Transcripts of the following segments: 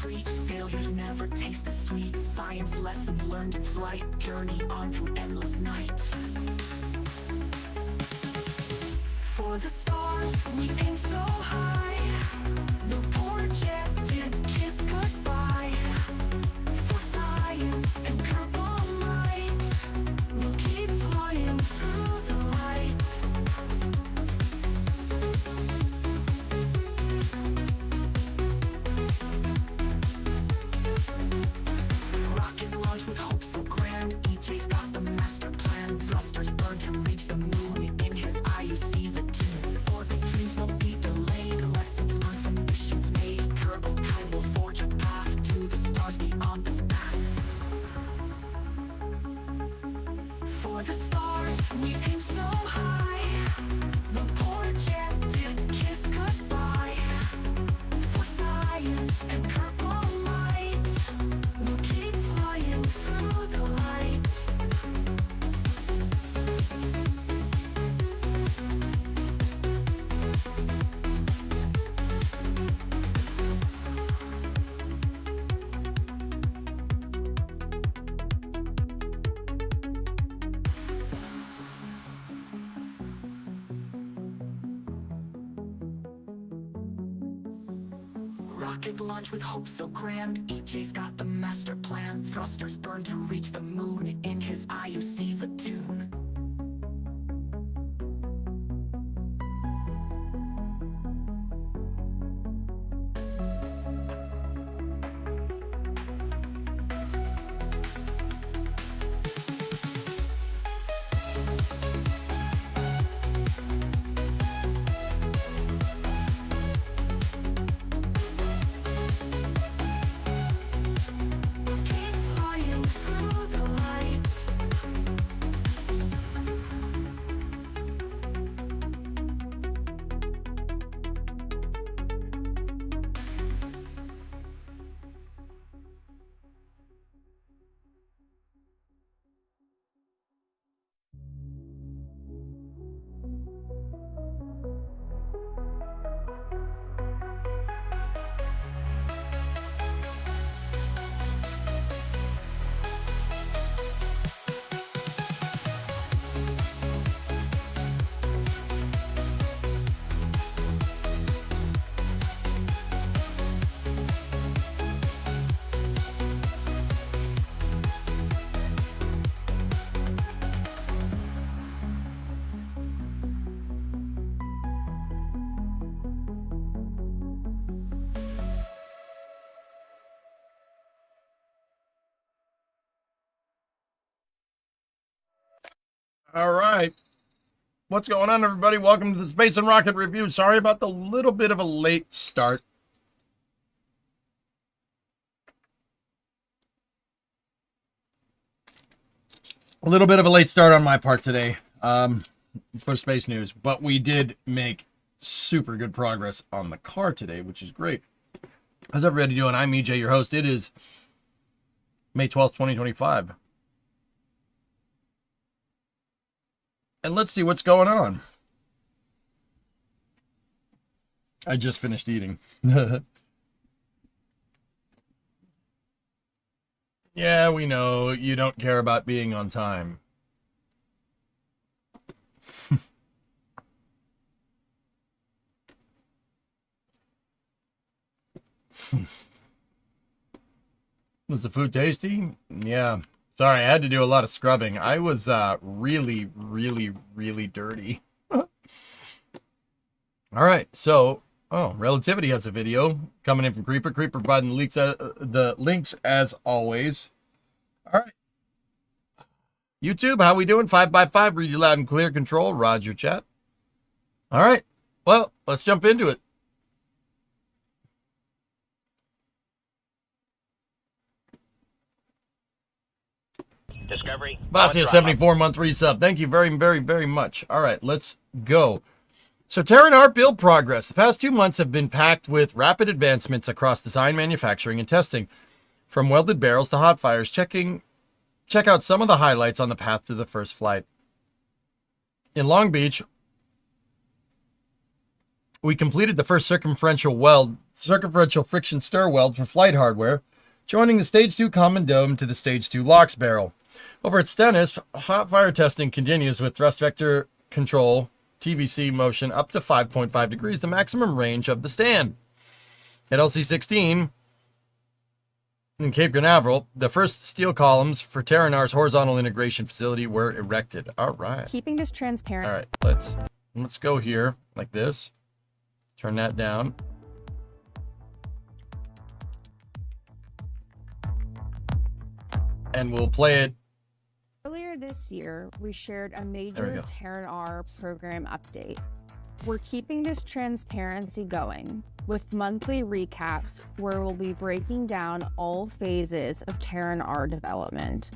treat. Failures never taste the sweet. Science lessons learned in flight. Journey on to endless night. For the stars, we aim so high. The projected kiss goodbye. For science and purple light, we'll keep flying through the light. Rocket launch with hope so grand. EJ's got the master plan. Thrusters burn to reach the moon. In his eye you see the tune. Orbit dreams won't be delayed. Lessons learned from missions made. Kerbal Kind will forge a path to the stars beyond this path. For the stars, we aim so high. The projected kiss goodbye. For science and purple light, we'll keep flying through the light. Rocket launch with hope so grand. EJ's got the master plan. Thrusters burn to reach the moon. In his eye you see the tune. Keep flying through the light. All right. What's going on, everybody? Welcome to the Space and Rocket Review. Sorry about the little bit of a late start. A little bit of a late start on my part today for space news, but we did make super good progress on the car today, which is great. How's everybody doing? I'm EJ, your host. It is May 12th, 2025. And let's see what's going on. I just finished eating. Yeah, we know you don't care about being on time. Was the food tasty? Yeah. Sorry, I had to do a lot of scrubbing. I was really, really, really dirty. All right, so, Relativity has a video coming in from Creeper. Creeper providing the links as always. All right. YouTube, how we doing? 5x5, read you loud and clear. Control, Roger chat. All right, well, let's jump into it. Discovery. Vassia 74-month resub. Thank you very, very, very much. All right, let's go. So Terran Art build progress. The past 2 months have been packed with rapid advancements across design, manufacturing, and testing. From welded barrels to hot fires, check out some of the highlights on the path to the first flight. In Long Beach, we completed the first circumferential friction stir weld for flight hardware, joining the Stage 2 common dome to the Stage 2 LOX barrel. Over at Stennis, hot fire testing continues with thrust vector control, TVC motion up to 5.5 degrees, the maximum range of the stand. At LC-16, in Cape Canaveral, the first steel columns for Terranar's horizontal integration facility were erected. All right. Keeping this transparent. All right, let's go here like this. Turn that down. And we'll play it. Earlier this year, we shared a major Terran program update. We're keeping this transparency going with monthly recaps where we'll be breaking down all phases of Terran development,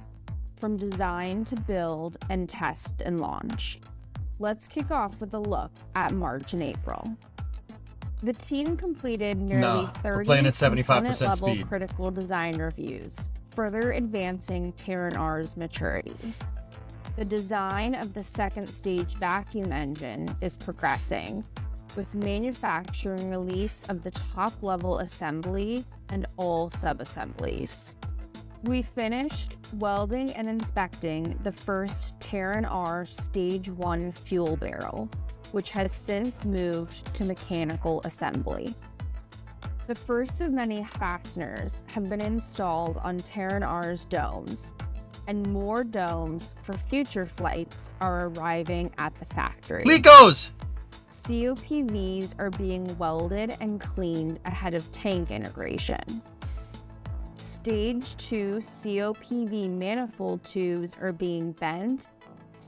from design to build and test and launch. Let's kick off with a look at March and April. The team completed nearly 30 playing at 75% component-level speed. critical design reviews, further advancing Terran maturity. The design of the second stage vacuum engine is progressing, with manufacturing release of the top-level assembly and all sub-assemblies. We finished welding and inspecting the first Terran Stage 1 fuel barrel, which has since moved to mechanical assembly. The first of many fasteners have been installed on Terran domes, and more domes for future flights are arriving at the factory. Licos! COPVs are being welded and cleaned ahead of tank integration. Stage 2 COPV manifold tubes are being bent,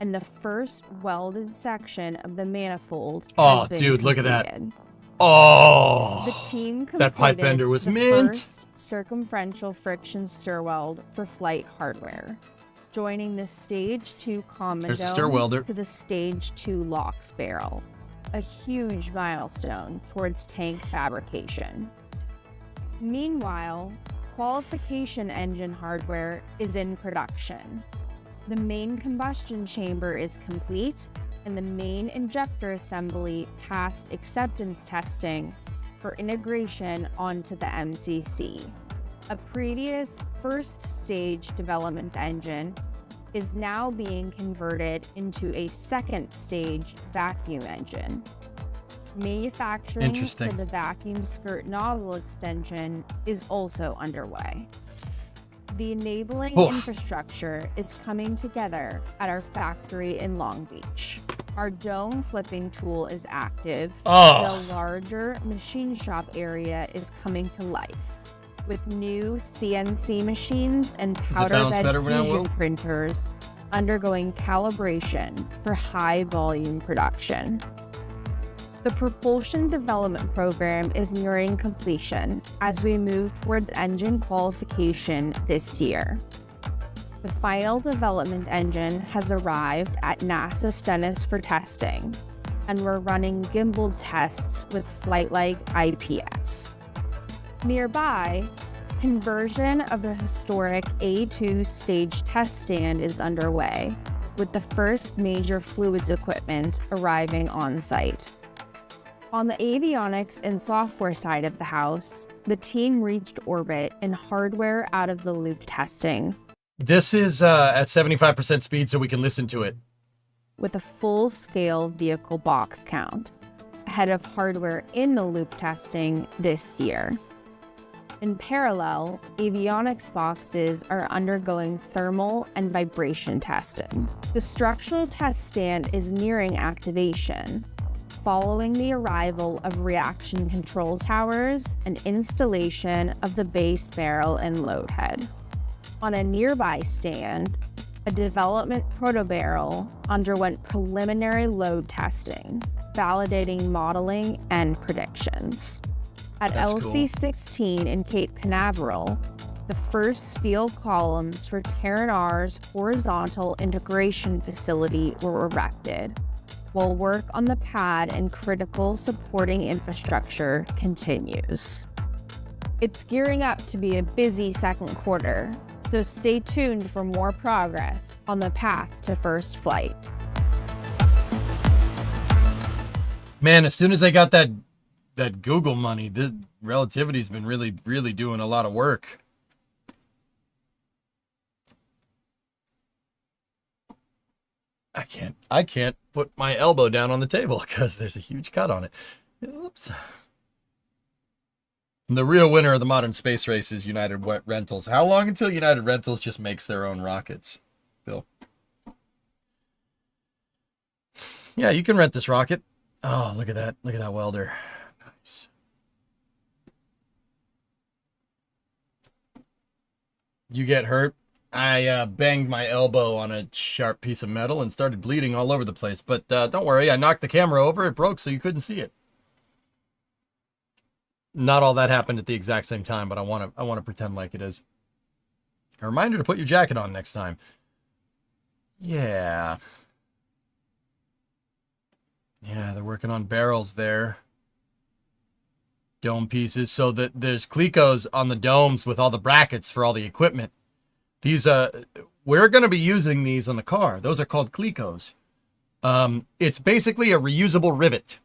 and the first welded section of the manifold has been dude, look at that. completed. Oh, The team that pipe completed bender was the mint. first circumferential friction stir weld for flight hardware, joining the Stage 2 common There's the stir dome welder. to the Stage 2 LOX barrel, a huge milestone towards tank fabrication. Meanwhile, qualification engine hardware is in production. The main combustion chamber is complete, and the main injector assembly passed acceptance testing for integration onto the MCC. A previous first stage development engine is now being converted into a second stage vacuum engine. Manufacturing for the vacuum skirt nozzle extension is also underway. The enabling infrastructure is coming together at our factory in Long Beach. Our dome flipping tool is active. The larger machine shop area is coming to life with new CNC machines and powder bed fusion printers undergoing calibration for high volume production. The propulsion development program is nearing completion as we move towards engine qualification this year. The final development engine has arrived at NASA Stennis for testing, and we're running gimbal tests with flight-like IPS. Nearby, conversion of the historic A2 stage test stand is underway, with the first major fluids equipment arriving on site. On the avionics and software side of the house, the team reached orbit and hardware out of the loop testing. This is at 75% speed, so we can listen to it. With a full-scale vehicle box count, ahead of hardware in the loop testing this year. In parallel, avionics boxes are undergoing thermal and vibration testing. The structural test stand is nearing activation, following the arrival of reaction control towers and installation of the base barrel and load head. On a nearby stand, a development proto-barrel underwent preliminary load testing, validating modeling and predictions. At LC-16 in Cape Canaveral, the first steel columns for Terran's horizontal integration facility were erected, while work on the pad and critical supporting infrastructure continues. It's gearing up to be a busy second quarter, so stay tuned for more progress on the path to first flight. Man, as soon as they got that that Google money. The Relativity's been really, really doing a lot of work. I can't put my elbow down on the table because there's a huge cut on it. Oops. The real winner of the modern space race is United Rentals. How long until United Rentals just makes their own rockets, Bill? Yeah, you can rent this rocket. Oh, look at that. Look at that welder. Nice. You get hurt? I banged my elbow on a sharp piece of metal and started bleeding all over the place. But don't worry, I knocked the camera over. It broke so you couldn't see it. Not all that happened at the exact same time, but I want to pretend like it is. A reminder to put your jacket on next time. Yeah. Yeah, they're working on barrels there. Dome pieces. So that there's clecos on the domes with all the brackets for all the equipment. These we're going to be using these on the car. Those are called clecos. It's basically a reusable rivet.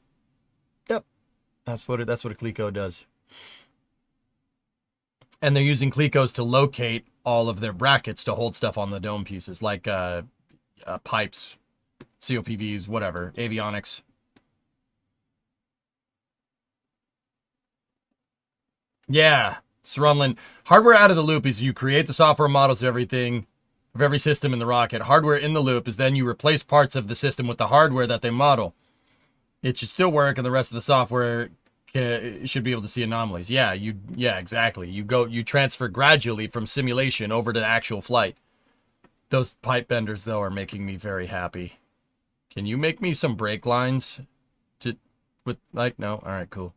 Yep. That's what a cleco does. And they're using clecos to locate all of their brackets to hold stuff on the dome pieces, like pipes, COPVs, whatever, avionics. Yeah, Srunlin. Hardware out of the loop is you create the software models of everything, of every system in the rocket. Hardware in the loop is then you replace parts of the system with the hardware that they model. It should still work, and the rest of the software should be able to see anomalies. Yeah, exactly. You transfer gradually from simulation over to actual flight. Those pipe benders, though, are making me very happy. Can you make me some brake lines? No? All right, cool.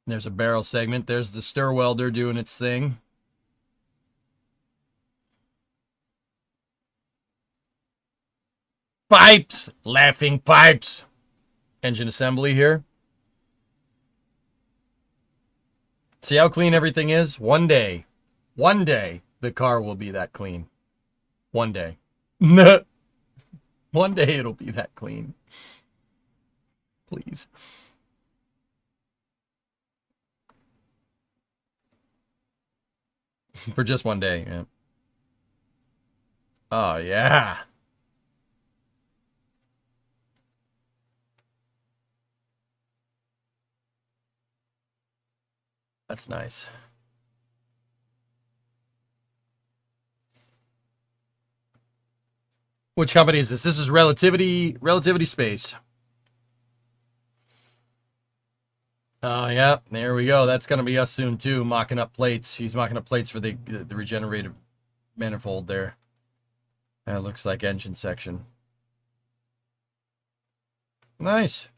There's a barrel segment. There's the stir welder doing its thing. Pipes! Laughing pipes! Engine assembly here. See how clean everything is? One day, the car will be that clean. One day. One day it'll be that clean. Please. For just one day, yeah. Oh, yeah. That's nice. Which company is this? This is Relativity Space. Oh, yeah, there we go. That's going to be us soon, too, mocking up plates. He's mocking up plates for the regenerative manifold there. That looks like engine section. Nice.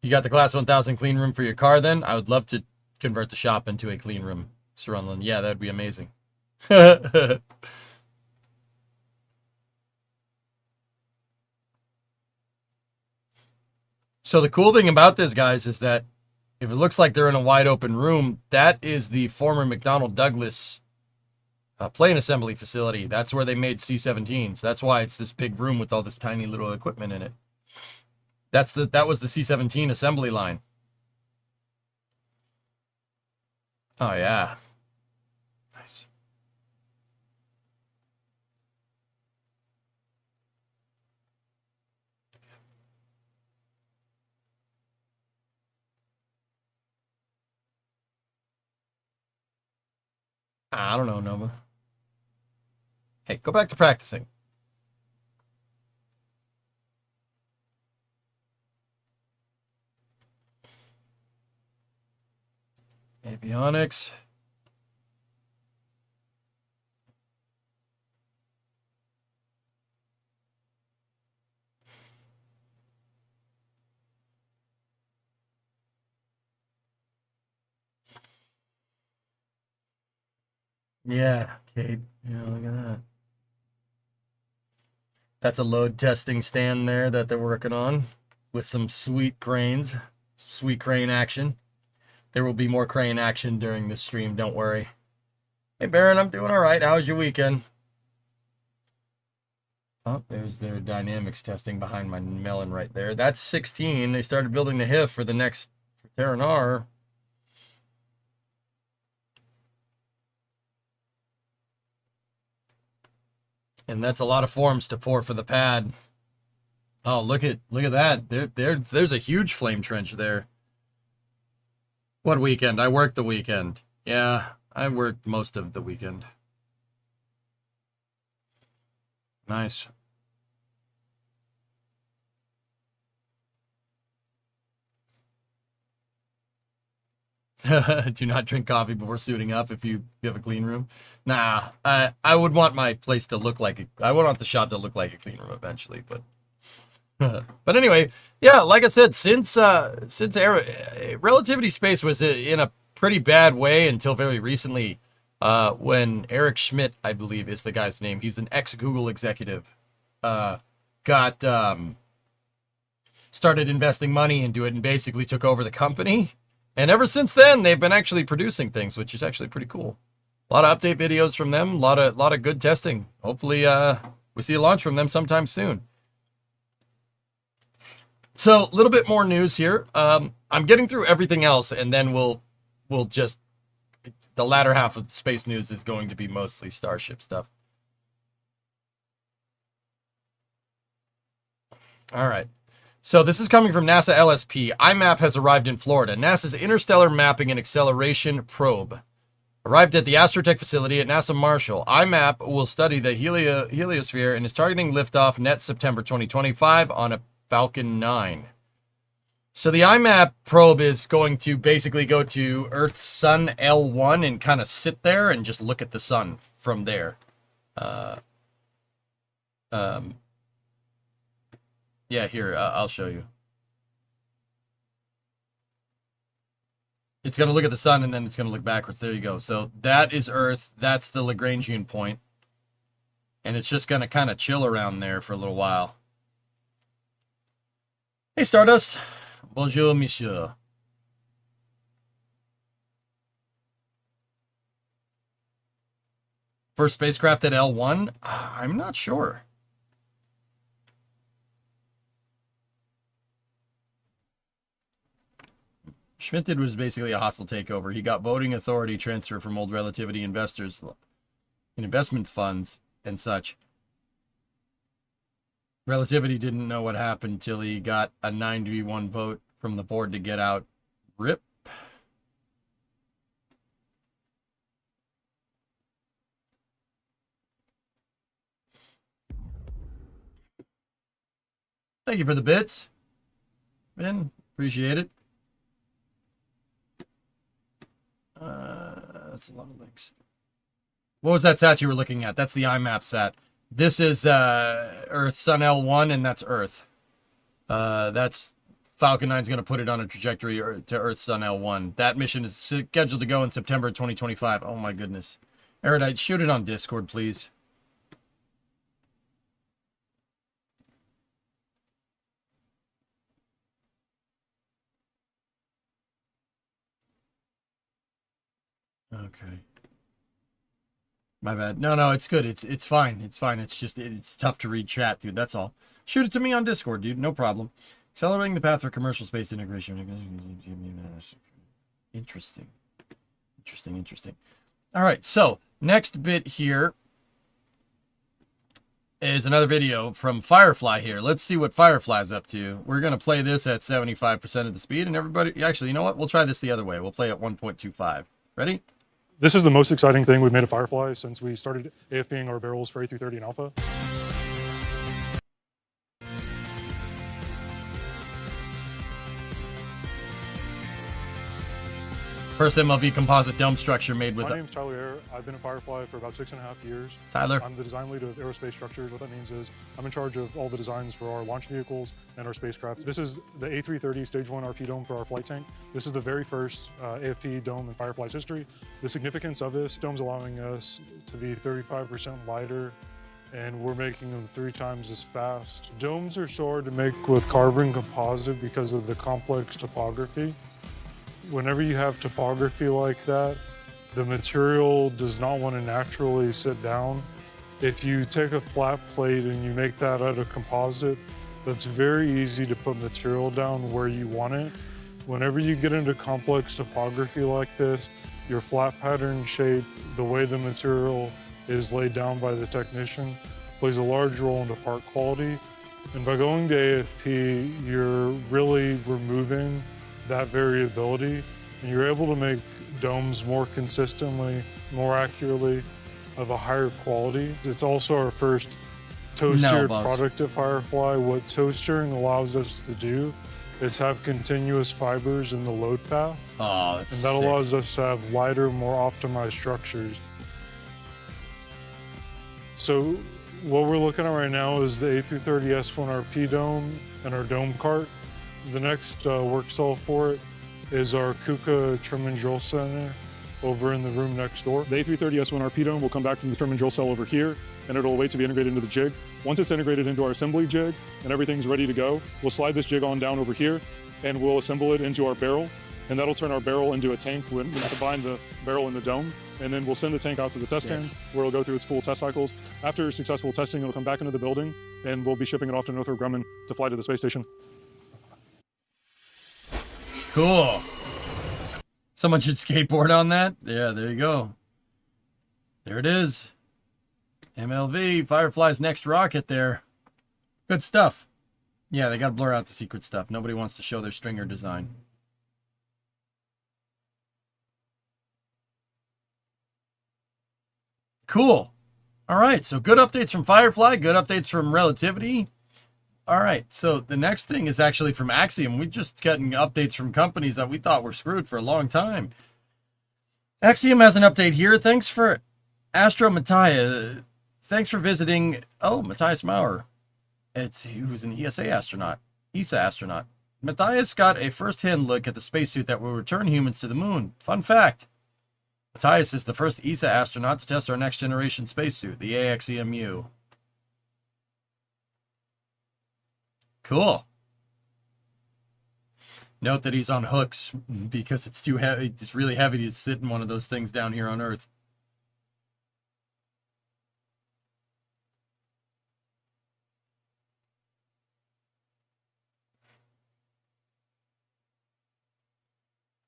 You got the Class 1000 clean room for your car, then? I would love to convert the shop into a clean room, Srunlin. Yeah, that'd be amazing. So the cool thing about this, guys, is that if it looks like they're in a wide open room, that is the former McDonnell Douglas plane assembly facility. That's where they made C-17s. That's why it's this big room with all this tiny little equipment in it. That was the C-17 assembly line. Oh, yeah. Nice. I don't know, Nova. Hey, go back to practicing. Avionics. Yeah, Kate. Yeah, look at that. That's a load testing stand there that they're working on with some sweet cranes, sweet crane action. There will be more crane action during this stream, don't worry. Hey, Baron, I'm doing all right. How was your weekend? Oh, there's their dynamics testing behind my melon right there. That's 16. They started building the HIF for the next for Terranar. And that's a lot of forms to pour for the pad. Oh, look at that. There's a huge flame trench there. What weekend? I worked the weekend. Yeah, I worked most of the weekend. Nice. Do not drink coffee before suiting up if you have a clean room. Nah, I would want my place to look like I would want the shop to look like a clean room eventually, but but anyway, yeah, like I said, since Relativity Space was in a pretty bad way until very recently, when Eric Schmidt, I believe is the guy's name, he's an ex-Google executive, got started investing money into it and basically took over the company. And ever since then, they've been actually producing things, which is actually pretty cool. A lot of update videos from them, a lot of good testing. Hopefully, we see a launch from them sometime soon. So, a little bit more news here. I'm getting through everything else, and then we'll just the latter half of the space news is going to be mostly Starship stuff. All right. So this is coming from NASA LSP. IMAP has arrived in Florida. NASA's Interstellar Mapping and Acceleration Probe arrived at the Astrotech facility at NASA Marshall. IMAP will study the heliosphere and is targeting liftoff net September 2025 on a Falcon 9. So the IMAP probe is going to basically go to Earth's Sun L1 and kind of sit there and just look at the sun from there. Yeah, here, I'll show you. It's going to look at the sun, and then it's going to look backwards. There you go. So that is Earth. That's the Lagrangian point. And it's just going to kind of chill around there for a little while. Hey, Stardust. Bonjour, monsieur. First spacecraft at L1? I'm not sure. Schmidt was basically a hostile takeover. He got voting authority transfer from old Relativity investors in investment funds and such. Relativity didn't know what happened until he got a 9-1 vote from the board to get out. RIP. Thank you for the bits, Ben. Appreciate it. That's a lot of links. What was that sat you were looking at? That's the IMAP sat. This is Earth Sun L1, and that's Earth. That's Falcon 9 is going to put it on a trajectory to Earth Sun L1. That mission is scheduled to go in September 2025. Oh my goodness. Erudite, shoot it on Discord, please. Okay. My bad. No, it's good. It's fine. It's fine. It's just it's tough to read chat, dude. That's all. Shoot it to me on Discord, dude. No problem. Accelerating the path for commercial space integration. Interesting. Interesting. All right. So next bit here is another video from Firefly here. Let's see what Firefly's up to. We're going to play this at 75% of the speed, and everybody... Actually, you know what? We'll try this the other way. We'll play at 1.25. Ready? This is the most exciting thing we've made at Firefly since we started AFPing our barrels for A330 and Alpha. First MLB composite dome structure made with... My name's Tyler Ayer. I've been at Firefly for about 6.5 years. Tyler. I'm the design lead of aerospace structures. What that means is I'm in charge of all the designs for our launch vehicles and our spacecraft. This is the A330 Stage 1 RP dome for our flight tank. This is the very first AFP dome in Firefly's history. The significance of this dome's allowing us to be 35% lighter, and we're making them 3 times as fast. Domes are so hard to make with carbon composite because of the complex topography. Whenever you have topography like that, the material does not want to naturally sit down. If you take a flat plate and you make that out of composite, that's very easy to put material down where you want it. Whenever you get into complex topography like this, your flat pattern shape, the way the material is laid down by the technician, plays a large role into part quality. And by going to AFP, you're really removing that variability, and you're able to make domes more consistently, more accurately, of a higher quality. It's also our first toe-steered product at Firefly. What toe-steering allows us to do is have continuous fibers in the load path. Oh, that's And that sick. allows us to have lighter, more optimized structures. So what we're looking at right now is the A330 S1RP dome and our dome cart. The next work cell for it is our KUKA trim and drill center over in the room next door. The A330 S1RP dome will come back from the trim and drill cell over here, and it'll wait to be integrated into the jig. Once it's integrated into our assembly jig and everything's ready to go, we'll slide this jig on down over here, and we'll assemble it into our barrel, and that'll turn our barrel into a tank when we combine the barrel and the dome. And then we'll send the tank out to the test stand where it'll go through its full test cycles. After successful testing, it'll come back into the building, and we'll be shipping it off to Northrop Grumman to fly to the space station. Cool. Someone should skateboard on that. Yeah, there you go. There it is. MLV, Firefly's next rocket there. Good stuff. Yeah, they got to blur out the secret stuff. Nobody wants to show their stringer design. Cool. All right, so good updates from Firefly, good updates from Relativity. All right, so the next thing is actually from Axiom. We're just getting updates from companies that we thought were screwed for a long time. Axiom has an update here. Thanks for Astro Mattia. Thanks for visiting. Oh, Matthias Maurer. He was an ESA astronaut. ESA astronaut. Matthias got a first-hand look at the spacesuit that will return humans to the moon. Fun fact. Matthias is the first ESA astronaut to test our next-generation spacesuit, the AXEMU. Cool. Note that he's on hooks because it's too heavy. It's really heavy to sit in one of those things down here on Earth.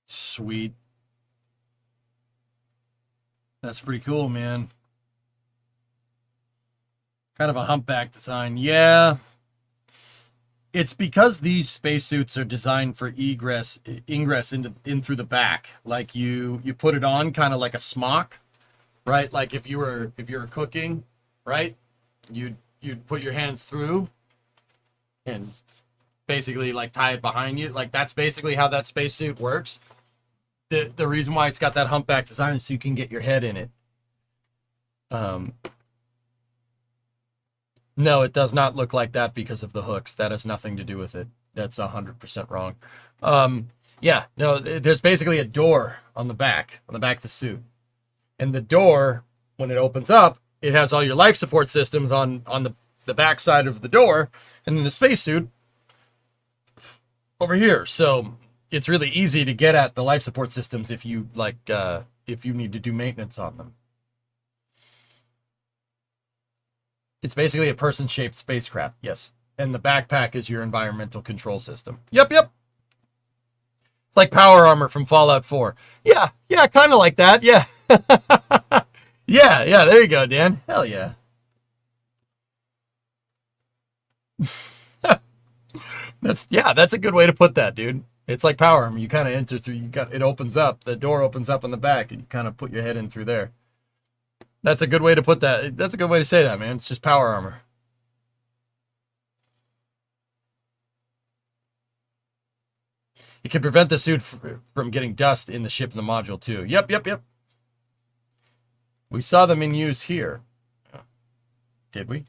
Sweet. That's pretty cool, man. Kind of a humpback design. Yeah. It's because these spacesuits are designed for ingress in through the back. Like you put it on kind of like a smock, right? Like if you were cooking, right? You'd put your hands through and basically like tie it behind you. Like that's basically how that spacesuit works. The reason why it's got that humpback design is so you can get your head in it. No, it does not look like that because of the hooks. That has nothing to do with it. That's 100% wrong. Yeah, no, there's basically a door on the back of the suit. And the door, when it opens up, it has all your life support systems on the back side of the door, and then the spacesuit over here. So it's really easy to get at the life support systems if you if you need to do maintenance on them. It's basically a person-shaped spacecraft, yes. And the backpack is your environmental control system. Yep. It's like power armor from Fallout 4. Yeah, kind of like that, yeah. yeah, there you go, Dan. Hell yeah. That's a good way to put that, dude. It's like power armor. You kind of enter through, it opens up, the door opens up on the back, and you kind of put your head in through there. That's a good way to put that. That's a good way to say that, man. It's just power armor. It can prevent the suit from getting dust in the ship and the module, too. Yep. We saw them in use here. Did we?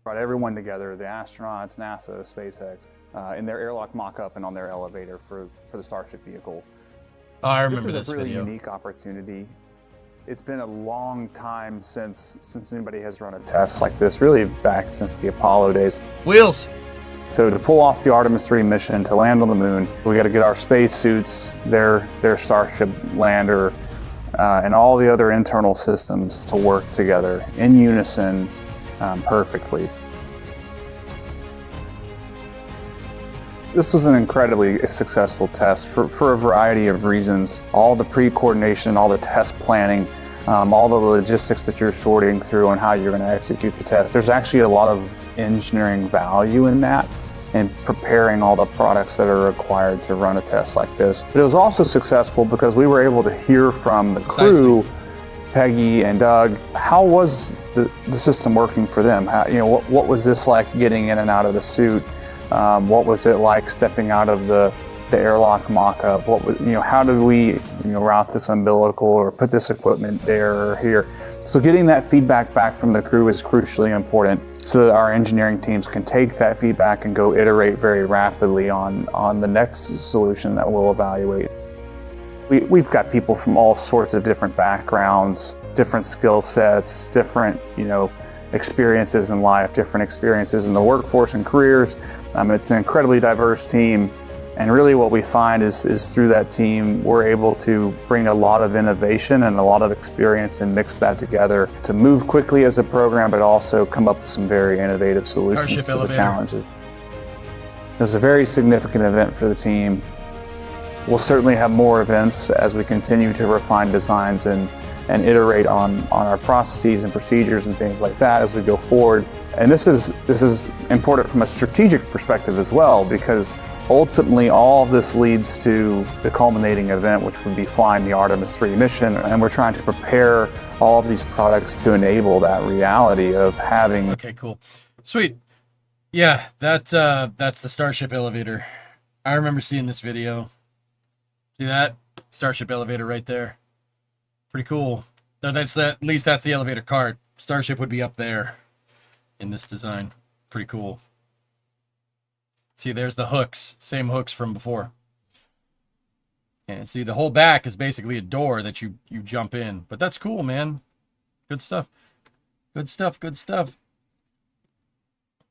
Brought everyone together, the astronauts, NASA, SpaceX, in their airlock mock-up and on their elevator for the Starship vehicle. Oh, I remember this is a really video. unique opportunity. It's been a long time since anybody has run a test like this, really back since the Apollo days. Wheels! So to pull off the Artemis 3 mission, to land on the moon, we got to get our space suits, their Starship lander, and all the other internal systems to work together in unison perfectly. This was an incredibly successful test for a variety of reasons. All the pre-coordination, all the test planning, all the logistics that you're sorting through on how you're going to execute the test. There's actually a lot of engineering value in that, and preparing all the products that are required to run a test like this. But it was also successful because we were able to hear from the crew, Peggy and Doug, how was the system working for them? How, what was this like getting in and out of the suit? What was it like stepping out of the airlock mock-up? How did we route this umbilical or put this equipment there or here? So getting that feedback back from the crew is crucially important so that our engineering teams can take that feedback and go iterate very rapidly on the next solution that we'll evaluate. We've got people from all sorts of different backgrounds, different skill sets, different experiences in life, different experiences in the workforce and careers. It's an incredibly diverse team. And really what we find is through that team, we're able to bring a lot of innovation and a lot of experience and mix that together to move quickly as a program, but also come up with some very innovative solutions to the challenges. It was a very significant event for the team. We'll certainly have more events as we continue to refine designs and iterate on our processes and procedures and things like that as we go forward. And this is important from a strategic perspective as well, because ultimately, all of this leads to the culminating event, which would be flying the Artemis 3 mission, and we're trying to prepare all of these products to enable that reality of having. Okay, cool. Sweet. Yeah, that's the Starship elevator. I remember seeing this video. See that? Starship elevator right there. Pretty cool. At least that's the elevator cart. Starship would be up there in this design. Pretty cool. See, there's the hooks. Same hooks from before. And see, the whole back is basically a door that you jump in. But that's cool, man. Good stuff. Good stuff, good stuff.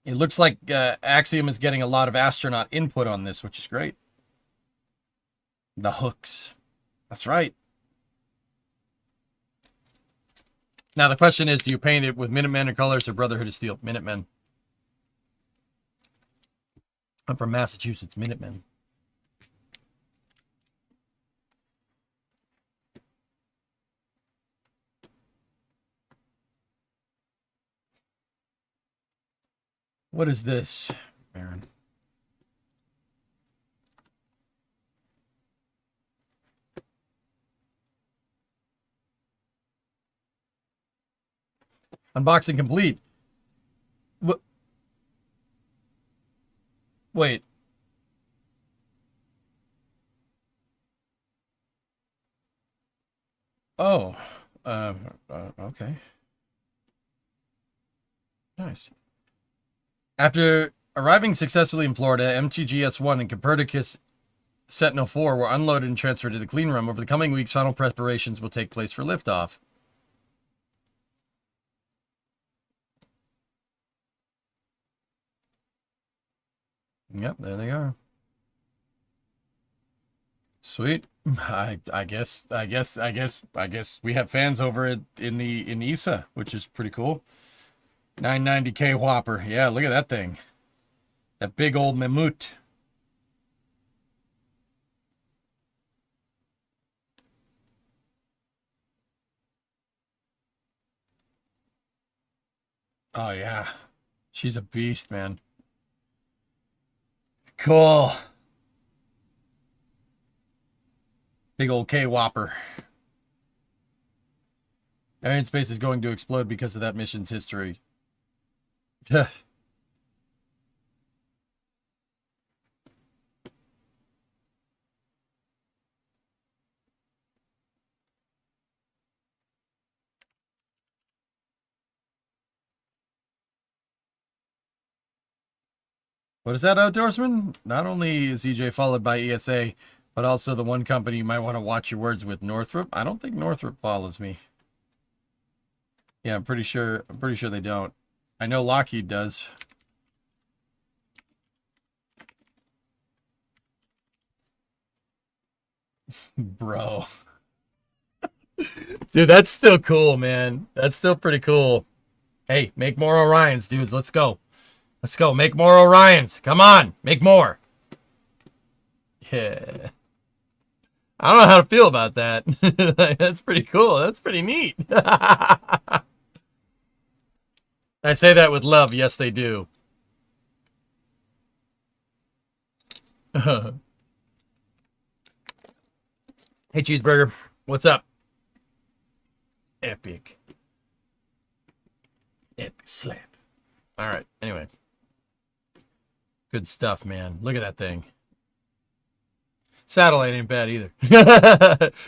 It looks like Axiom is getting a lot of astronaut input on this, which is great. The hooks. That's right. Now, the question is, do you paint it with Minutemen colors or Brotherhood of Steel? Minutemen. I'm from Massachusetts, Minutemen. What is this, Aaron? Unboxing complete. What? Wait. Oh. Okay. Nice. After arriving successfully in Florida, MTGS-1 and Copernicus Sentinel-4 were unloaded and transferred to the clean room. Over the coming weeks, final preparations will take place for liftoff. Yep, there they are. Sweet. I guess we have fans over in ESA, which is pretty cool. 990K Whopper. Yeah, look at that thing. That big old mammoth. Oh yeah. She's a beast, man. Cool. Big old K Whopper. Axiom Space is going to explode because of that mission's history. What is that, Outdoorsman? Not only is EJ followed by ESA, but also the one company you might want to watch your words with, Northrop. I don't think Northrop follows me. Yeah, I'm pretty sure they don't. I know Lockheed does. Bro. Dude, that's still cool, man. That's still pretty cool. Hey, make more Orions, dudes. Let's go. Let's go. Make more Orions. Come on. Make more. Yeah. I don't know how to feel about that. That's pretty cool. That's pretty neat. I say that with love. Yes, they do. Hey, Cheeseburger. What's up? Epic. Epic slap. All right. Anyway. Good stuff, man. Look at that thing. Satellite ain't bad either.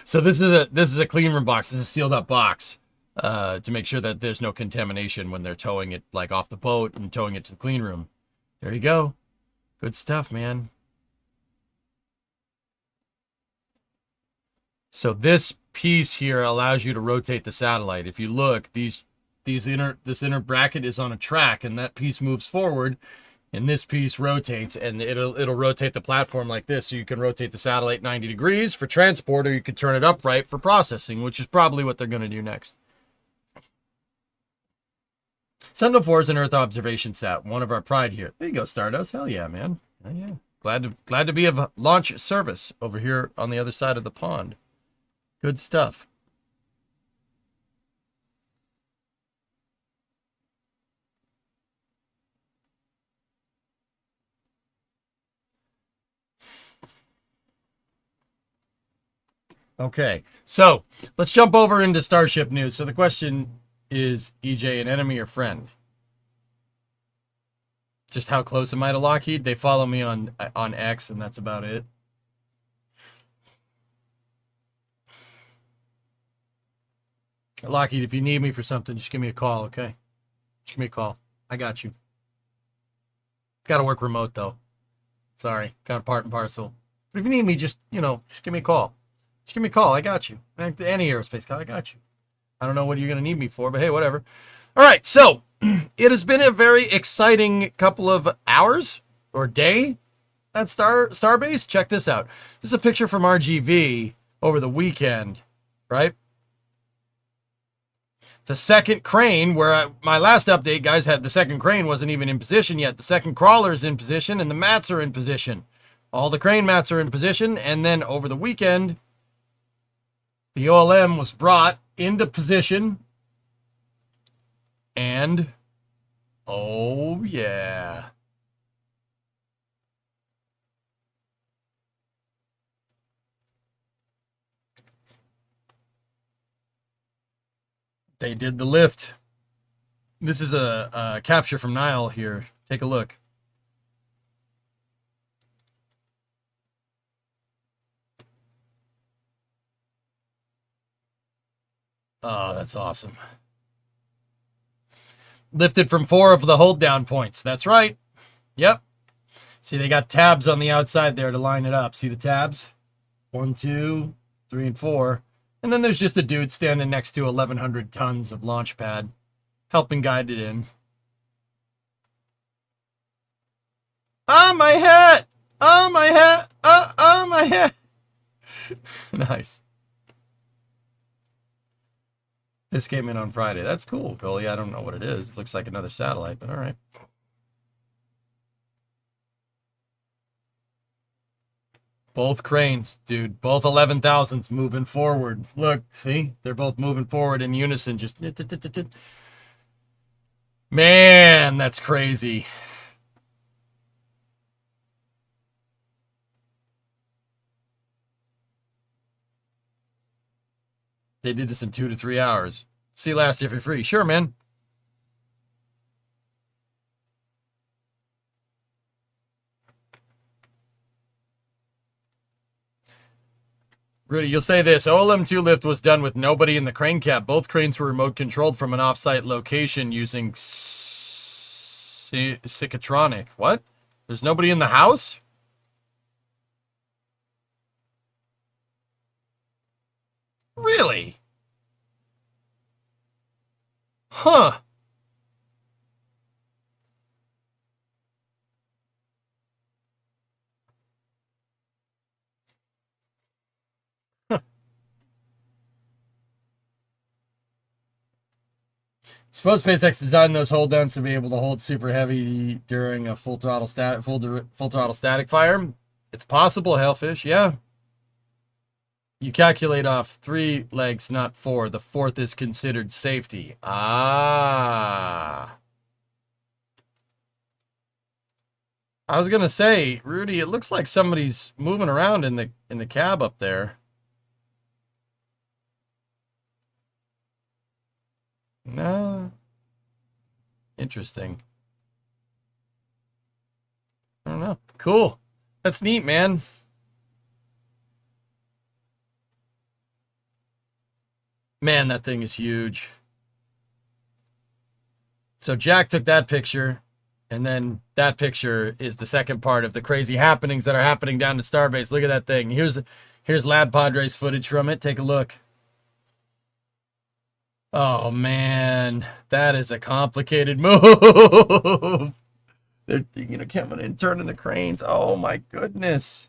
So this is a clean room box. This is a sealed up box to make sure that there's no contamination when they're towing it like off the boat and towing it to the clean room. There you go. Good stuff, man. So this piece here allows you to rotate the satellite. If you look, this inner bracket is on a track, and that piece moves forward, and this piece rotates, and it'll rotate the platform like this. So you can rotate the satellite 90 degrees for transport, or you could turn it upright for processing, which is probably what they're going to do next. Sentinel-4 is an Earth observation sat, one of our pride here. There you go, Stardust. Hell yeah, man. Hell yeah. Glad to be of launch service over here on the other side of the pond. Good stuff. Okay, so let's jump over into Starship news. So the question is, EJ, an enemy or friend? Just how close am I to Lockheed? They follow me on X, and that's about it. Lockheed, if you need me for something, just give me a call, okay? Just give me a call. I got you. Got to work remote, though. Sorry, kind of part and parcel. But if you need me, just give me a call. Just give me a call. I got you. Any aerospace call, I got you. I don't know what you're going to need me for, but hey, whatever. All right, so it has been a very exciting couple of hours or day at Starbase. Check this out. This is a picture from RGV over the weekend, right? The second crane, where my last update, guys, had the second crane wasn't even in position yet. The second crawler is in position, and the mats are in position. All the crane mats are in position, and then over the weekend, the OLM was brought into position, and oh yeah. They did the lift. This is a capture from Nile here. Take a look. Oh, that's awesome. Lifted from 4 of the hold down points. That's right. Yep. See, they got tabs on the outside there to line it up. See the tabs? 1, 2, 3, and 4. And then there's just a dude standing next to 1,100 tons of launch pad, helping guide it in. Oh, my hat! Oh, my hat! Oh, my hat! Nice. This came in on Friday. That's cool, Goalie. I don't know what it is. It looks like another satellite, but all right. Both cranes, dude. Both 11,000s moving forward. Look, see? They're both moving forward in unison. Just... Man, that's crazy. They did this in 2 to 3 hours. See last year for free. Sure, man. Rudy, you'll say this. OLM-2 lift was done with nobody in the crane cab. Both cranes were remote controlled from an off-site location using Psychotronic. What? There's nobody in the house? Really? Huh. Suppose SpaceX designed those hold downs to be able to hold super heavy during a full throttle static fire. It's possible, Hellfish. Yeah. You calculate off 3 legs, not 4. The 4th is considered safety. Ah. I was gonna say, Rudy, it looks like somebody's moving around in the cab up there. No. Interesting. I don't know. Cool. That's neat, man. Man, that thing is huge. So Jack took that picture, and then that picture is the second part of the crazy happenings that are happening down at Starbase. Look at that thing. Here's Lab Padres footage from it. Take a look. Oh, man. That is a complicated move. They're, coming in, turning the cranes. Oh, my goodness.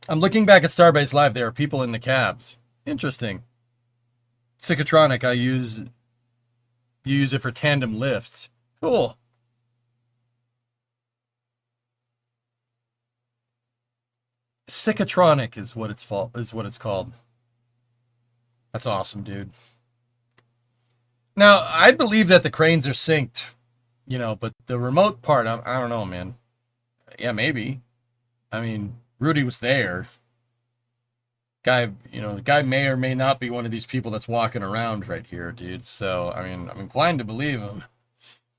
I'm looking back at Starbase Live. There are people in the cabs. Interesting. Psychotronic, you use it for tandem lifts. Cool. Psychotronic is what it's called. That's awesome, dude. Now, I believe that the cranes are synced, but the remote part, I don't know, man. Yeah, maybe. I mean, Rudy was there. Guy may or may not be one of these people that's walking around right here, dude. So, I mean, I'm inclined to believe him.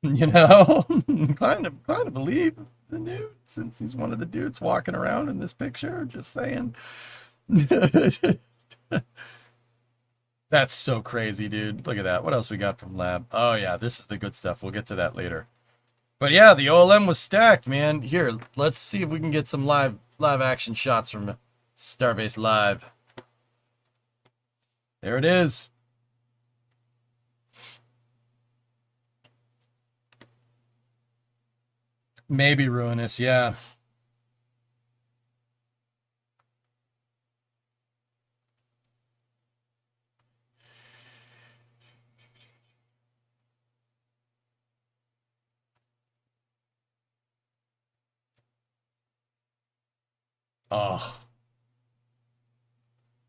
Inclined to believe the dude, since he's one of the dudes walking around in this picture. Just saying. That's so crazy, dude. Look at that. What else we got from Lab? Oh, yeah, this is the good stuff. We'll get to that later. But yeah, the OLM was stacked, man. Here, let's see if we can get some live action shots from Starbase Live. There it is. Maybe ruinous, yeah. Oh.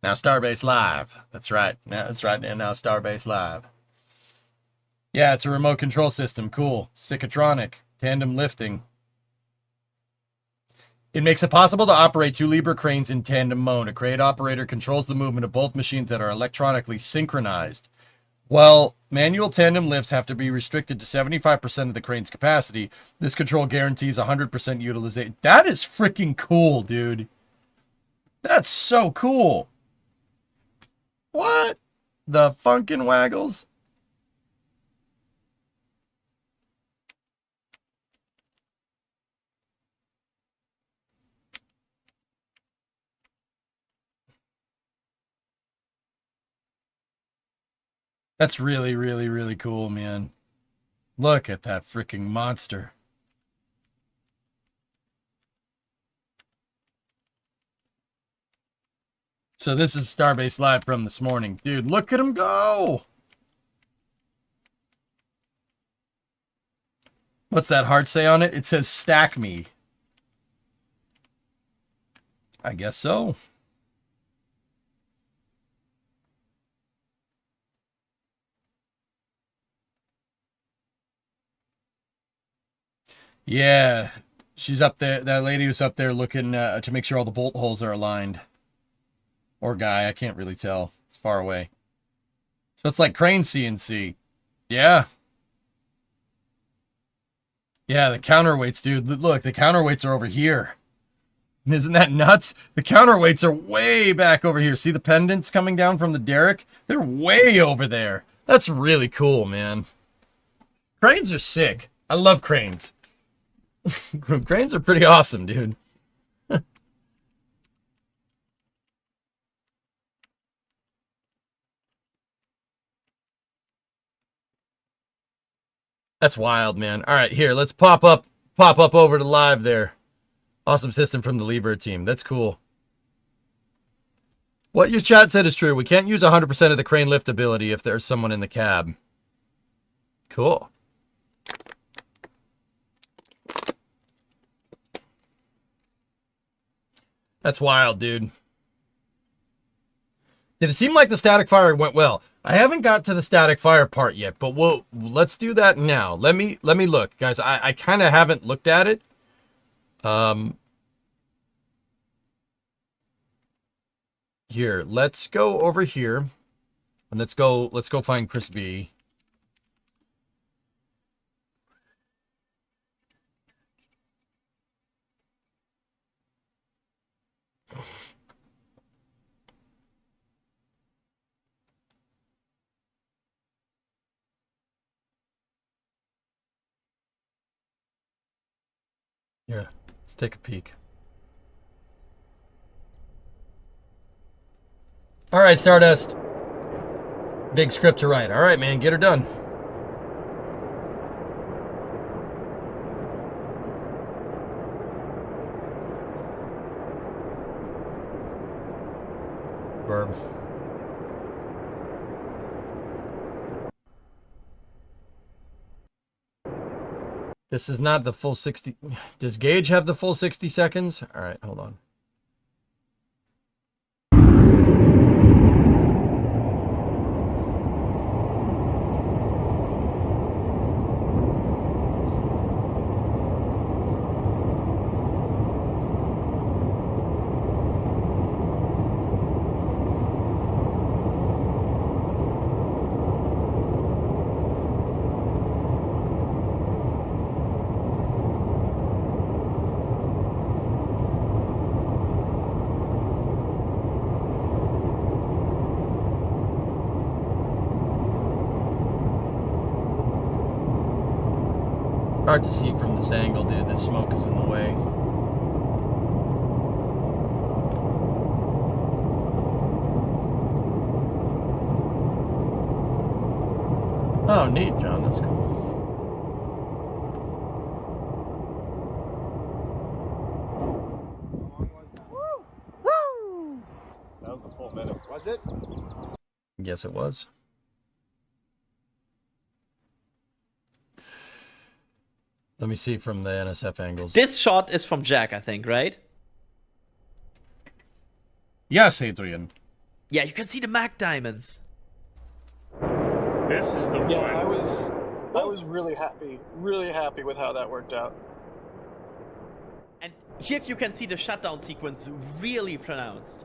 Now Starbase Live. That's right. Now Starbase Live. Yeah, it's a remote control system. Cool. Psychotronic. Tandem lifting. It makes it possible to operate 2 Libra cranes in tandem mode. A crane operator controls the movement of both machines that are electronically synchronized. While manual tandem lifts have to be restricted to 75% of the crane's capacity, this control guarantees 100% utilization. That is freaking cool, dude. That's so cool. What? The funkin' waggles? That's really, really, really cool, man. Look at that freaking monster. So this is Starbase Live from this morning. Dude, look at him go! What's that heart say on it? It says, stack me. I guess so. Yeah, she's up there. That lady was up there looking to make sure all the bolt holes are aligned. Or guy, I can't really tell. It's far away. So it's like crane CNC. Yeah. Yeah, the counterweights, dude. Look, the counterweights are over here. Isn't that nuts? The counterweights are way back over here. See the pendants coming down from the derrick? They're way over there. That's really cool, man. Cranes are sick. I love cranes. Cranes are pretty awesome, dude. That's wild, man. All right, here, let's pop up over to Live there. Awesome system from the Libra team. That's cool. What your chat said is true. We can't use 100% of the crane lift ability if there's someone in the cab. Cool. That's wild, dude. Did it seem like the static fire went well? I haven't got to the static fire part yet, but let's do that now. Let me look, guys. I kind of haven't looked at it. Here, let's go over here, and let's go find Chris B. Here, let's take a peek. All right, Stardust. Big script to write. All right, man, get her done. Verb. This is not the full 60. Does Gage have the full 60 seconds? All right, hold on. Hard to see from this angle, dude. The smoke is in the way. Oh, neat, John. That's cool. Woo! That was a full minute. Was it? Yes, it was. Let me see from the NSF angles. This shot is from Jack, I think, right? Yes, Adrian. Yeah, you can see the Mac diamonds. This is the one. Yeah, I was really happy with how that worked out. And here you can see the shutdown sequence really pronounced.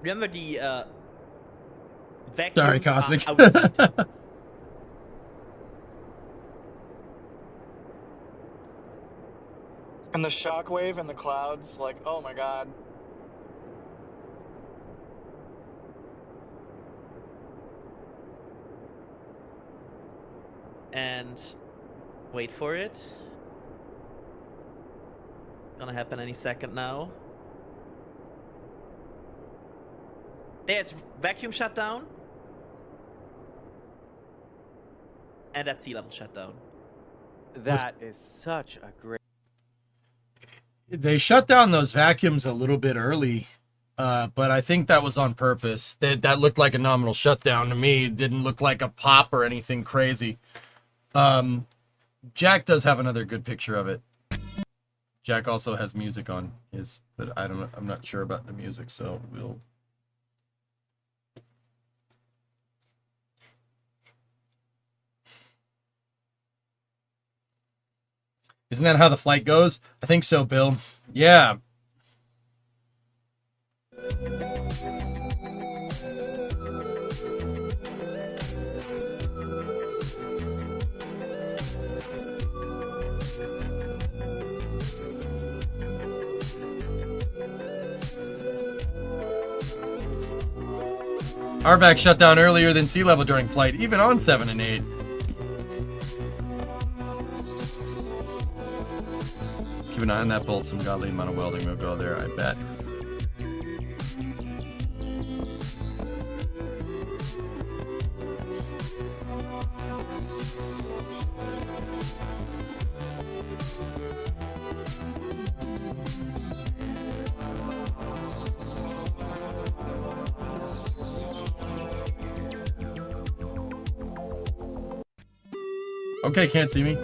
Remember the vacuums Sorry, Cosmic. are outside. And the shockwave and the clouds, like, oh my god. And wait for it. Gonna happen any second now. There's vacuum shutdown. And that's sea level shutdown. That is such a great. They shut down those vacuums a little bit early, but I think that was on purpose. That looked like a nominal shutdown to me. It didn't look like a pop or anything crazy. Jack does have another good picture of it. Jack also has music on his, but I'm not sure about the music, so we'll. Isn't that how the flight goes? I think so, Bill. Yeah. RVAC shut down earlier than sea level during flight, even on 7 and 8. Keep an eye on that bolt. Some godly amount of welding will go there, I bet. Okay, can't see me.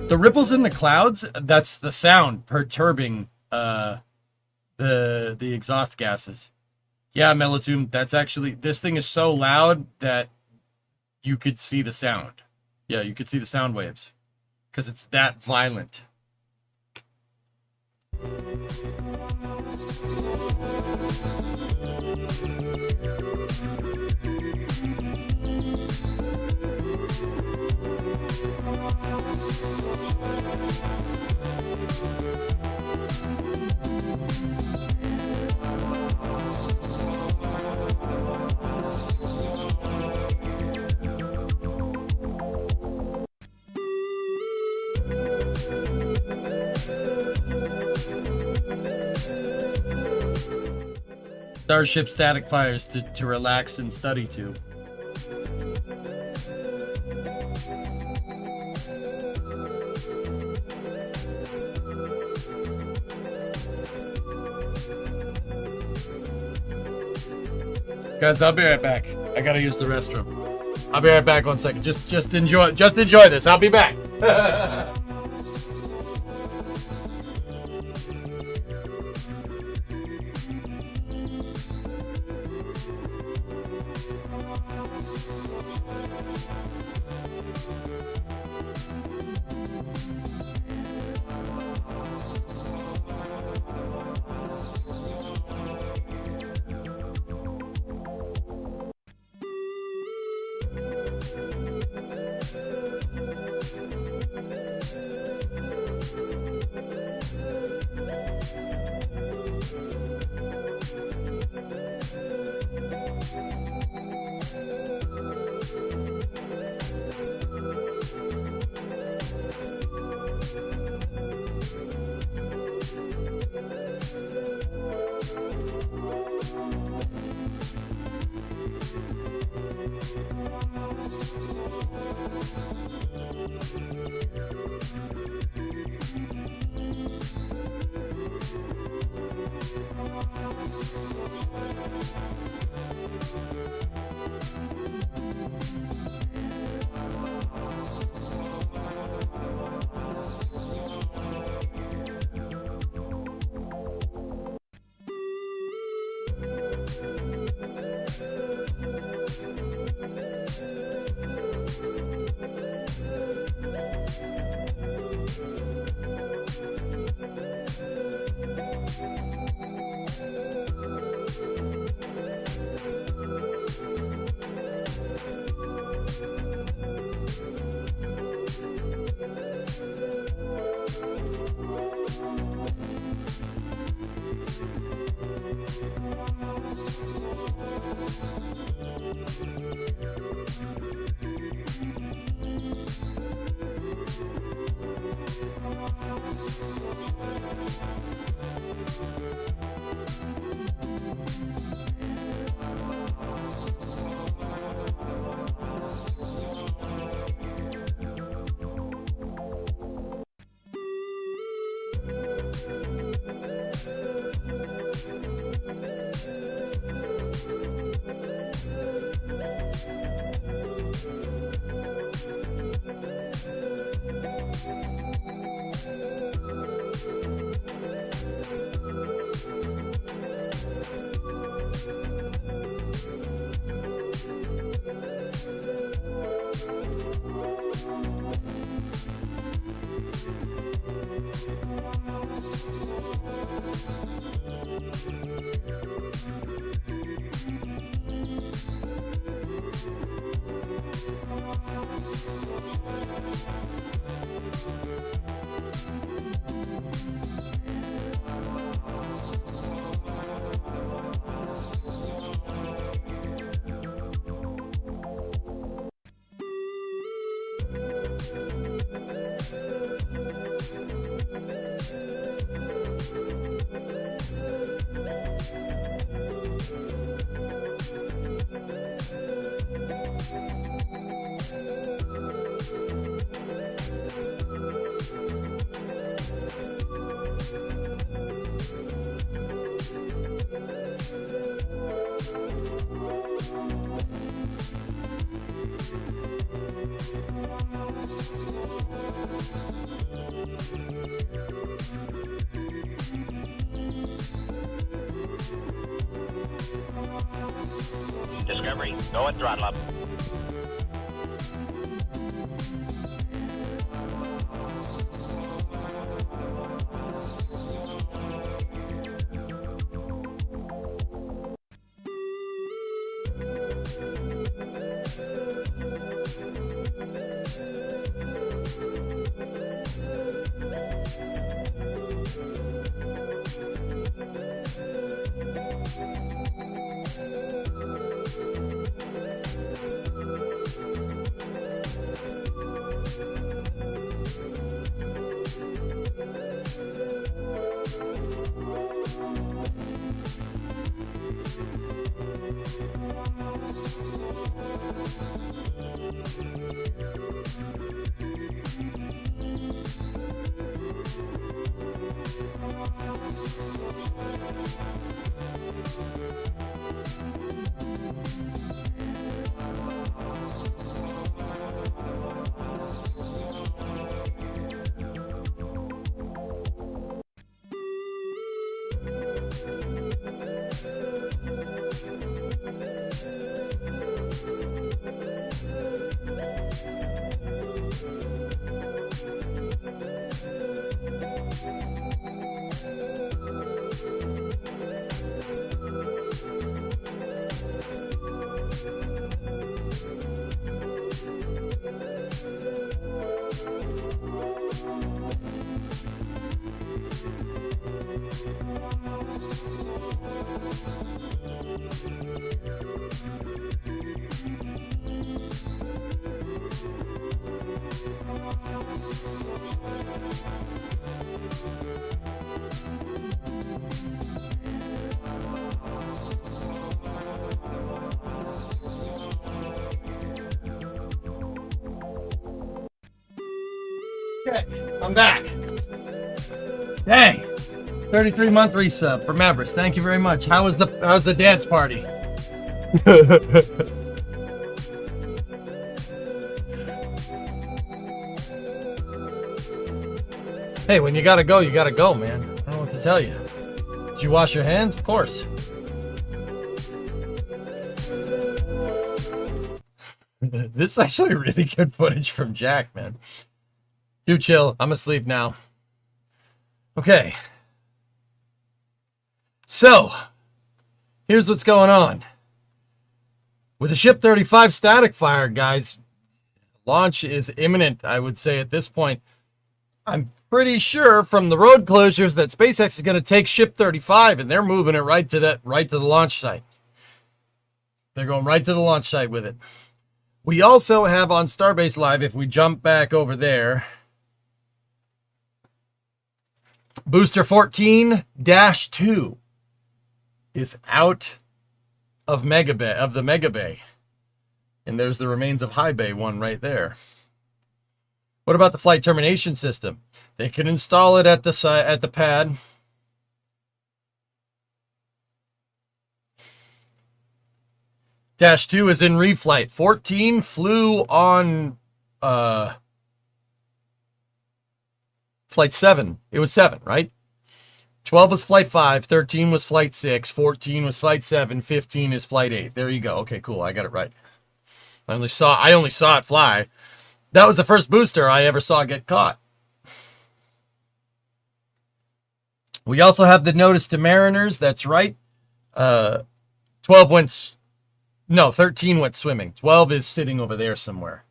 The ripples in the clouds, that's the sound perturbing the exhaust gases. Yeah, Melatoon, that's actually, this thing is so loud that you could see the sound. Yeah, you could see the sound waves because it's that violent. Starship static fires to relax and study to. Guys, I'll be right back. I gotta use the restroom. I'll be right back 1 second. Just enjoy this. I'll be back. Discovery, go at throttle up. Okay, I'm back. Dang. 33-month resub for Mavericks. Thank you very much. How's the dance party? Hey, when you gotta go, man. I don't know what to tell you. Did you wash your hands? Of course. This is actually really good footage from Jack, man. Do chill. I'm asleep now. Okay. So, here's what's going on. With the Ship 35 static fire, guys, launch is imminent, I would say at this point. I'm pretty sure from the road closures that SpaceX is going to take Ship 35 and they're moving it right to the launch site. They're going right to the launch site with it. We also have on Starbase Live, if we jump back over there, Booster 14-2 is out of the Mega Bay. And there's the remains of High Bay 1 right there. What about the flight termination system? They can install it at the pad. Dash 2 is in reflight. 14 flew on flight 7. It was 7, right? 12 was flight 5, 13 was flight 6, 14 was flight 7, 15 is flight 8. There you go. Okay, cool. I got it right. I only saw it fly. That was the first booster I ever saw get caught. We also have the notice to mariners. That's right. 13 went swimming. 12 is sitting over there somewhere.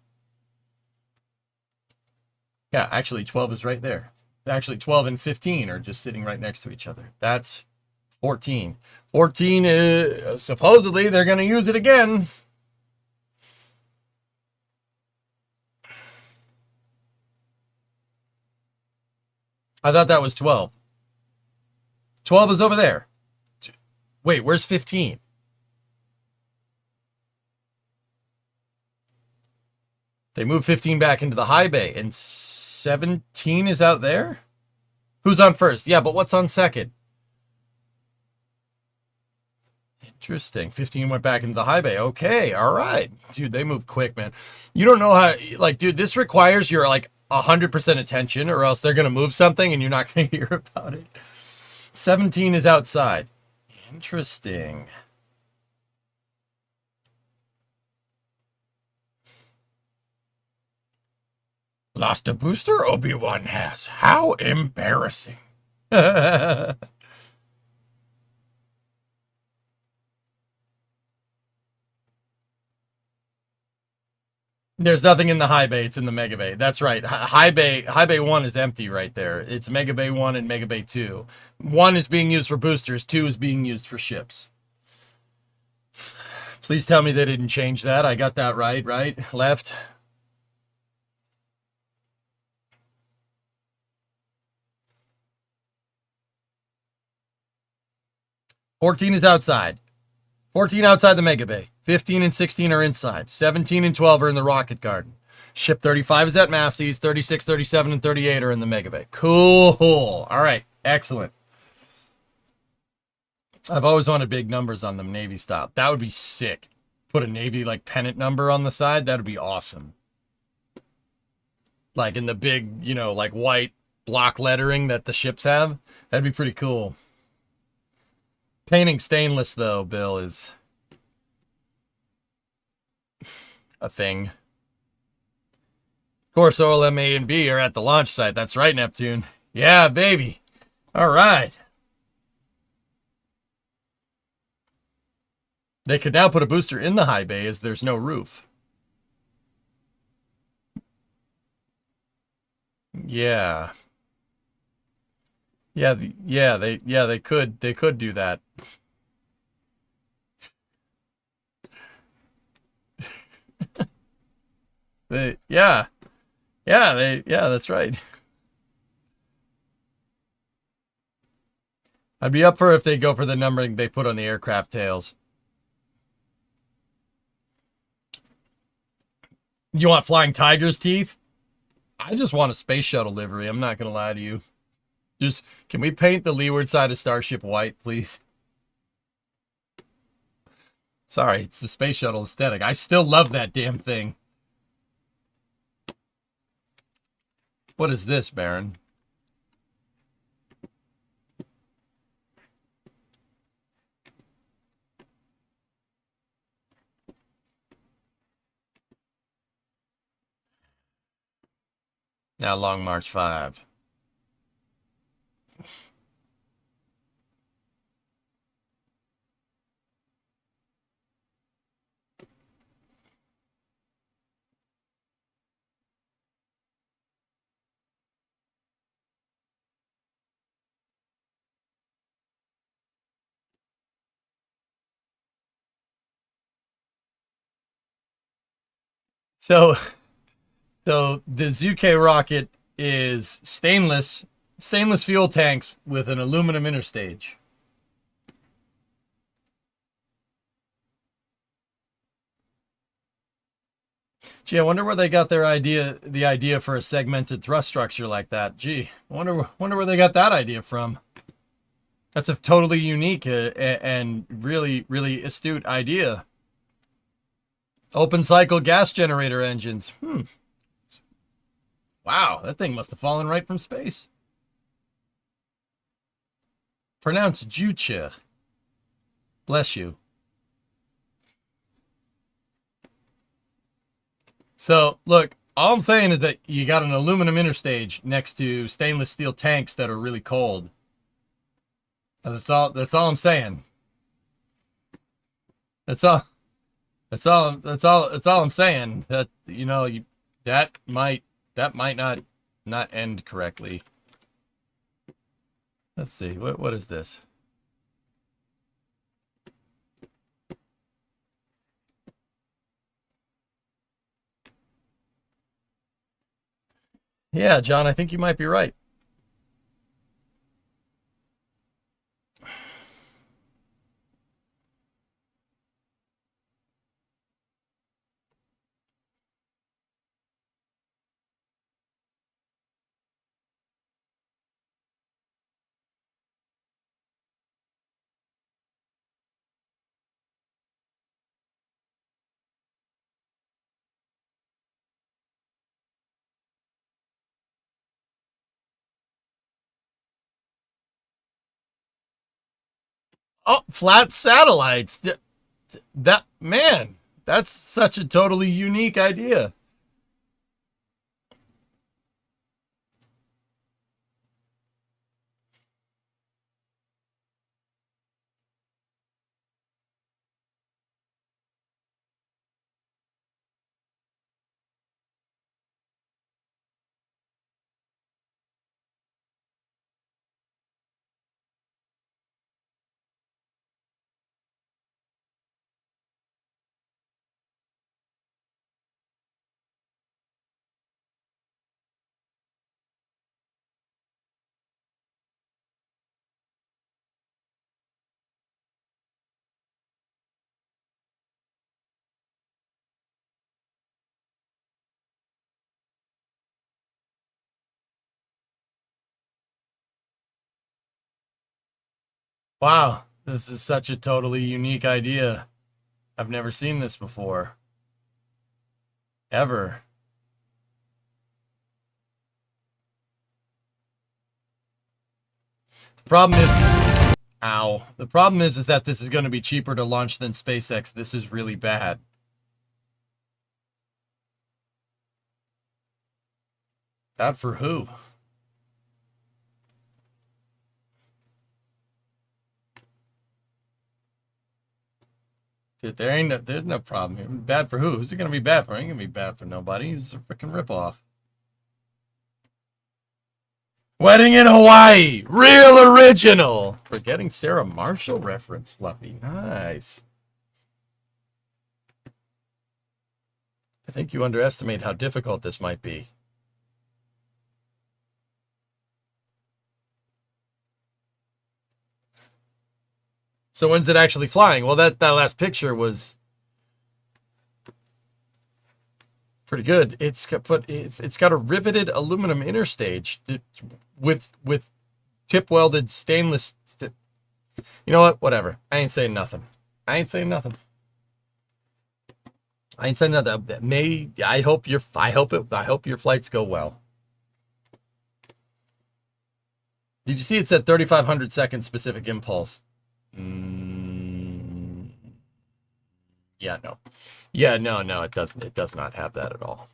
Yeah, actually 12 is right there. Actually 12 and 15 are just sitting right next to each other. That's 14. 14 is supposedly they're going to use it again. I thought that was 12. 12 is over there. Wait, where's 15? They moved 15 back into the high bay, and 17 is out there? Who's on first? Yeah, but what's on second? Interesting. 15 went back into the high bay. Okay, all right. Dude, they move quick, man. You don't know how, like, dude, this requires your, like, 100% attention, or else they're going to move something and you're not going to hear about it. 17 is outside. Interesting. Lost a booster Obi-Wan has. How embarrassing. There's nothing in the high bay. It's in the mega bay. That's right. High bay 1 is empty right there. It's mega bay 1 and mega bay 2. 1 is being used for boosters. 2 is being used for ships. Please tell me they didn't change that. I got that right? Left? 14 is outside. 14 outside the mega bay. 15 and 16 are inside. 17 and 12 are in the rocket garden. Ship 35 is at Massey's. 36, 37, and 38 are in the mega bay. Cool. All right. Excellent. I've always wanted big numbers on them Navy style. That would be sick. Put a Navy like pennant number on the side. That would be awesome. Like in the big, you know, like white block lettering that the ships have. That'd be pretty cool. Painting stainless though, Bill, is a thing. Of course, OLM A and B are at the launch site. That's right, Neptune. Yeah, baby. All right. They could now put a booster in the high bay as there's no roof. Yeah. They could do that. That's right. I'd be up for if they go for the numbering they put on the aircraft tails. You want Flying Tiger's teeth? I just want a space shuttle livery. I'm not going to lie to you. Just, can we paint the leeward side of Starship white, please? Sorry, it's the space shuttle aesthetic. I still love that damn thing. What is this, Baron? Now Long March 5. So the Zuke rocket is stainless fuel tanks with an aluminum interstage. Gee, I wonder where they got the idea for a segmented thrust structure like that. Gee, I wonder where they got that idea from. That's a totally unique and really, really astute idea. Open cycle gas generator engines. Wow, that thing must have fallen right from space. Pronounced Juche. Bless you. So, look, all I'm saying is that you got an aluminum interstage next to stainless steel tanks that are really cold. That's all I'm saying. That's all I'm saying. That, you know, that might not end correctly. Let's see. What is this? Yeah, John, I think you might be right. Oh, flat satellites. That, man, that's such a totally unique idea. Wow, this is such a totally unique idea. I've never seen this before. Ever. The problem is, ow. The problem is that this is going to be cheaper to launch than SpaceX. This is really bad. Bad for who? There's no problem here. Bad for who? Who's it gonna be bad for? Ain't gonna be bad for nobody. It's a freaking ripoff. Wedding in Hawaii, real original. Forgetting Sarah Marshall reference, Fluffy. Nice. I think you underestimate how difficult this might be. So when's it actually flying? Well, that last picture was pretty good. It's got a riveted aluminum interstage with tip welded stainless. You know what? Whatever. I ain't saying nothing. I ain't saying nothing. I hope your flights go well. Did you see it said 3,500 second specific impulse? Yeah, no. Yeah, no, it doesn't. It does not have that at all.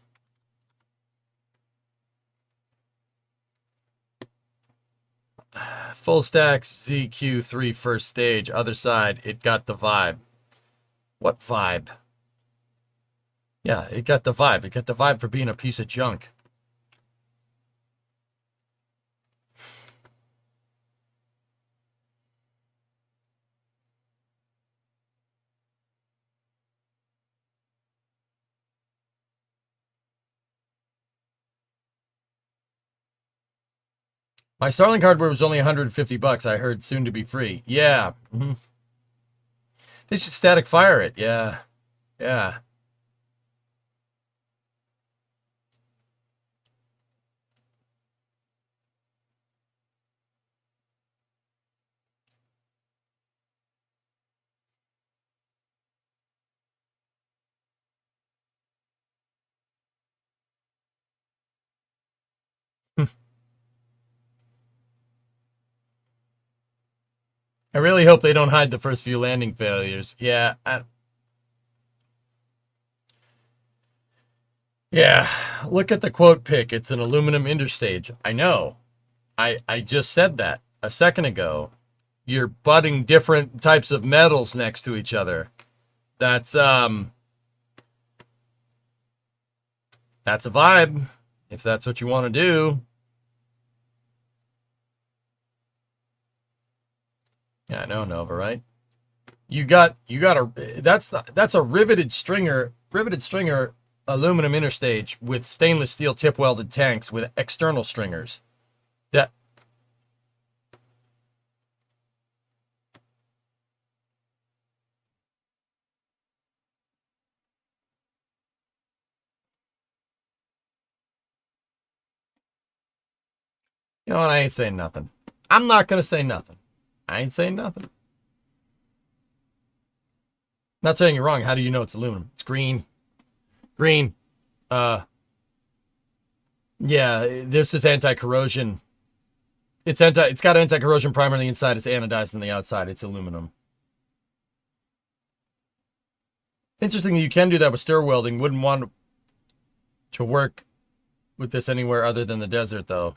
Full stack ZQ3 first stage, other side, it got the vibe. What vibe? Yeah, it got the vibe. It got the vibe for being a piece of junk. My Starlink hardware was only 150 bucks. I heard soon to be free. Yeah. They should static fire it. Yeah. Yeah. I really hope they don't hide the first few landing failures. Yeah. Yeah. Look at the quote pic. It's an aluminum interstage. I know. I just said that a second ago. You're butting different types of metals next to each other. That's a vibe. If that's what you want to do. Yeah, I know, Nova, right? That's a riveted stringer aluminum interstage with stainless steel tip welded tanks with external stringers. That You know what? I ain't saying nothing. I'm not gonna say nothing. I ain't saying nothing. Not saying you're wrong. How do you know it's aluminum? It's green. Green. Yeah, this is anti-corrosion. It's got anti-corrosion primer on the inside. It's anodized on the outside. It's aluminum. Interesting that you can do that with stir welding. Wouldn't want to work with this anywhere other than the desert, though.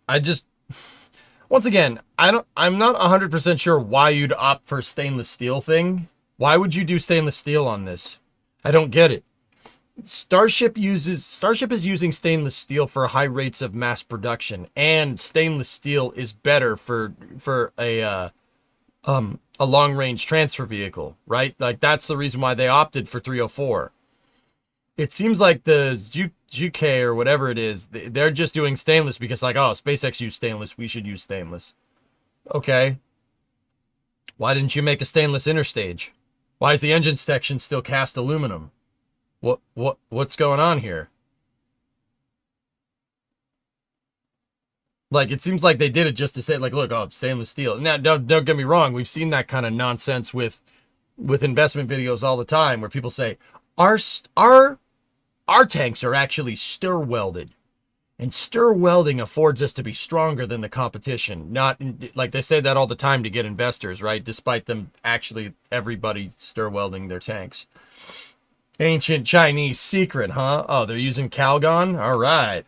I just, once again, I'm not 100% sure why you'd opt for a stainless steel thing. Why would you do stainless steel on this? I don't get it. Starship is using stainless steel for high rates of mass production, and stainless steel is better for a long range transfer vehicle, right? Like that's the reason why they opted for 304. It seems like the GK or whatever it is, they're just doing stainless because like, oh, SpaceX used stainless, we should use stainless. Okay. Why didn't you make a stainless interstage? Why is the engine section still cast aluminum? What's going on here? Like, it seems like they did it just to say, like, look, oh, stainless steel. Now, don't get me wrong. We've seen that kind of nonsense with investment videos all the time, where people say our tanks are actually stir welded, and stir welding affords us to be stronger than the competition. Not like they say that all the time to get investors, right? Despite them actually everybody stir welding their tanks. Ancient Chinese secret, huh? Oh, they're using Calgon? All right.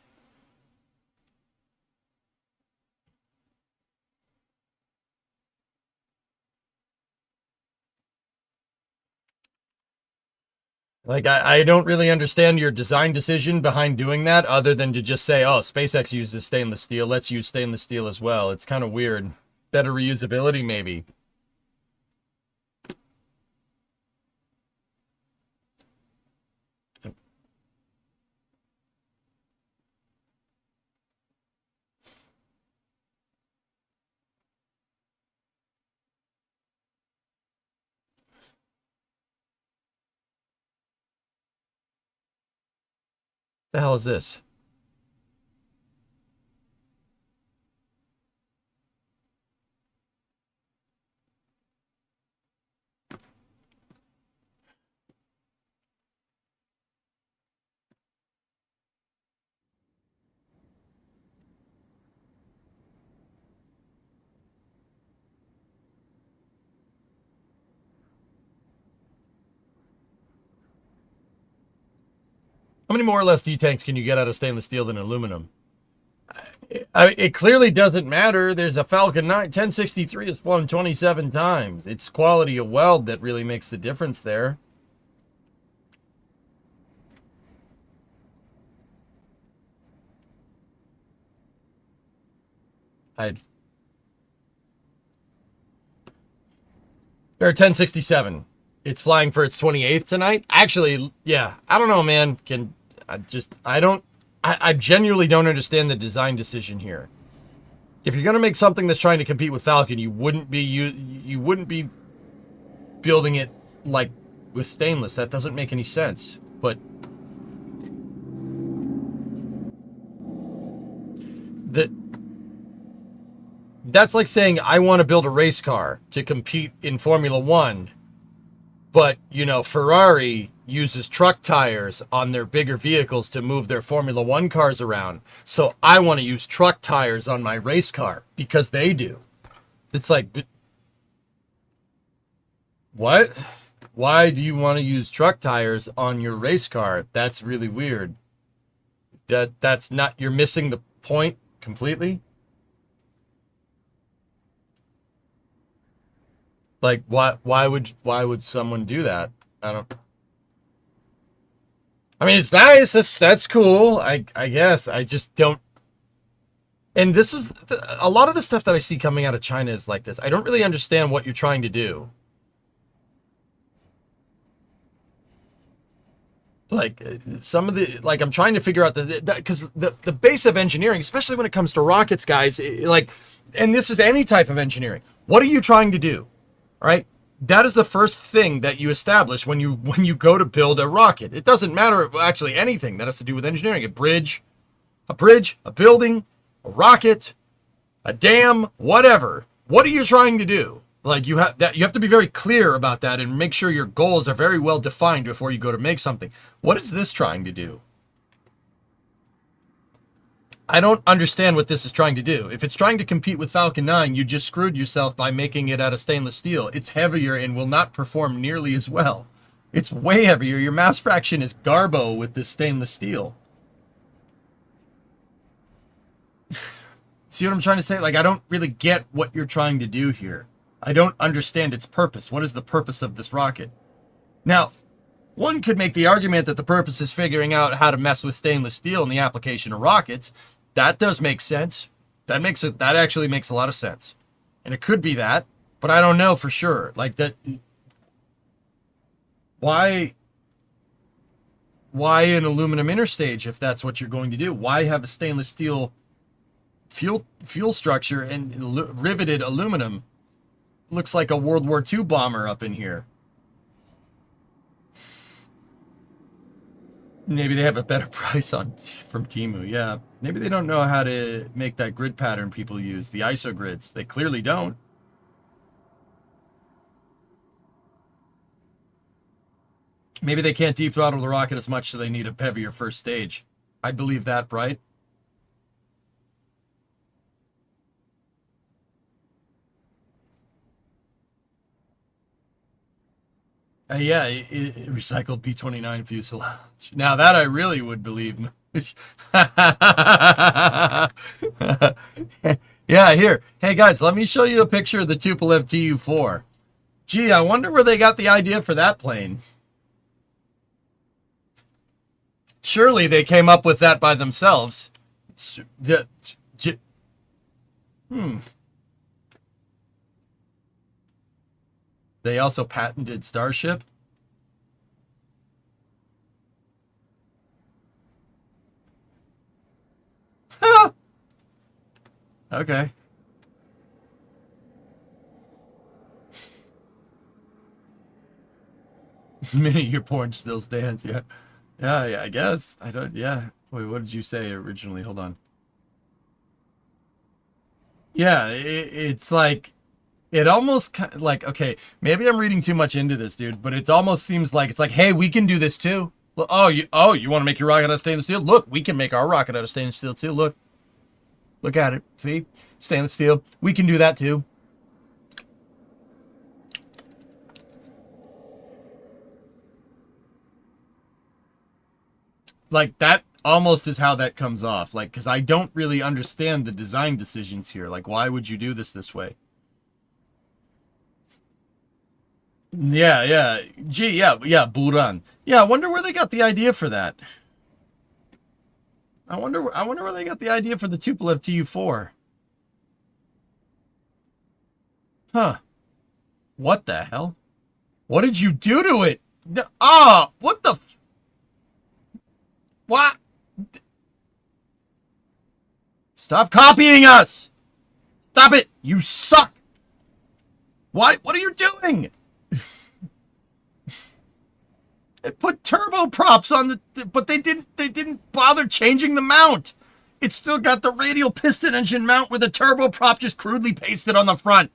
Like, I don't really understand your design decision behind doing that, other than to just say, oh, SpaceX uses stainless steel, let's use stainless steel as well. It's kind of weird. Better reusability, maybe. The hell is this? How many more or less D-tanks can you get out of stainless steel than aluminum? It clearly doesn't matter. There's a Falcon 9. 1063 has flown 27 times. It's quality of weld that really makes the difference there. Or 1067. It's flying for its 28th tonight. Actually, yeah. I don't know, man. I genuinely don't understand the design decision here. If you're gonna make something that's trying to compete with Falcon, you wouldn't be building it like with stainless. That doesn't make any sense. But that's like saying I want to build a race car to compete in Formula One, but, you know, Ferrari uses truck tires on their bigger vehicles to move their Formula One cars around. So I want to use truck tires on my race car because they do. It's like, what? Why do you want to use truck tires on your race car? That's really weird. That's not, you're missing the point completely. Like, why would someone do that? I mean, it's nice. That's cool. I guess. I just don't. And this is a lot of the stuff that I see coming out of China is like this. I don't really understand what you're trying to do. Like, some of the, like, I'm trying to figure out because the base of engineering, especially when it comes to rockets, guys, like, and this is any type of engineering. What are you trying to do? All right, that is the first thing that you establish when you go to build a rocket. It doesn't matter actually anything that has to do with engineering. A bridge, a building, a rocket, a dam, whatever. What are you trying to do? Like, you have to be very clear about that and make sure your goals are very well defined before you go to make something. What is this trying to do? I don't understand what this is trying to do. If it's trying to compete with Falcon 9, you just screwed yourself by making it out of stainless steel. It's heavier and will not perform nearly as well. It's way heavier. Your mass fraction is garbo with this stainless steel. See what I'm trying to say? Like, I don't really get what you're trying to do here. I don't understand its purpose. What is the purpose of this rocket? Now, one could make the argument that the purpose is figuring out how to mess with stainless steel in the application of rockets. That does make sense. That actually makes a lot of sense. And it could be that, but I don't know for sure. Like, that, why an aluminum interstage if that's what you're going to do? Why have a stainless steel fuel structure and riveted aluminum? looks like a World War II bomber up in here. Maybe they have a better price on from Temu. Yeah, maybe they don't know how to make that grid pattern people use, the ISO grids. They clearly don't. Maybe they can't deep throttle the rocket as much, so they need a heavier first stage. I'd believe that, Bright. Yeah, recycled B-29 fuselage. Now that I really would believe. Yeah, here. Hey guys, let me show you a picture of the Tupolev Tu-4. Gee, I wonder where they got the idea for that plane. Surely they came up with that by themselves. They also patented Starship. Okay. Minute your porn still stands, yeah. Yeah, I guess. I don't, yeah. Wait, what did you say originally? Hold on. Yeah, it's like, it almost like, okay, maybe I'm reading too much into this, dude, but it almost seems like, it's like, hey, we can do this too. Oh, you want to make your rocket out of stainless steel? Look, we can make our rocket out of stainless steel too. Look at it. See? Stainless steel. We can do that too. Like, that almost is how that comes off. Like, because I don't really understand the design decisions here. Like, why would you do this way? Yeah. Gee, yeah, Buran. Yeah, I wonder where they got the idea for that. I wonder where they got the idea for the Tupolev Tu-4. Huh. What the hell? What did you do to it? No, what the what? Stop copying us! Stop it! You suck! What are you doing? It put turboprops on the, but they didn't bother changing the mount. It's still got the radial piston engine mount with a turboprop just crudely pasted on the front.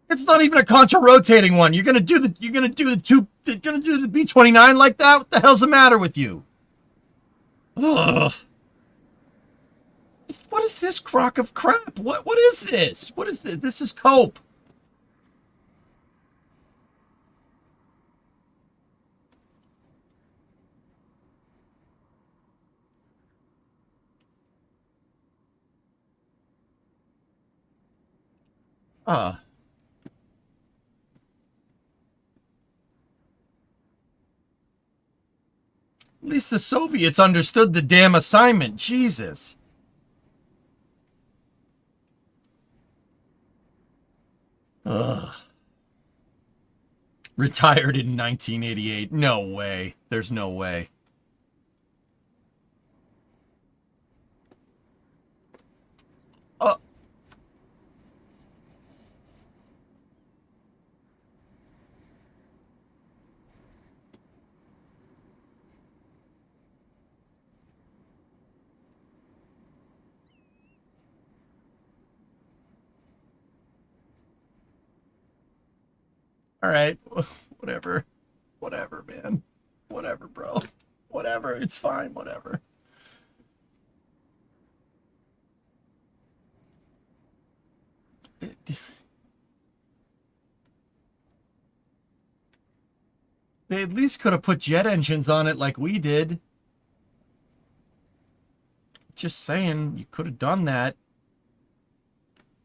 It's not even a contra-rotating one. You're gonna do the B-29 like that? What the hell's the matter with you? Ugh. What is this crock of crap? What is this? What is this? This is cope. At least the Soviets understood the damn assignment. Jesus. Ugh. Retired in 1988. No way. There's no way. All right, whatever, man, whatever, bro, whatever. It's fine, whatever. They at least could have put jet engines on it like we did. Just saying, you could have done that.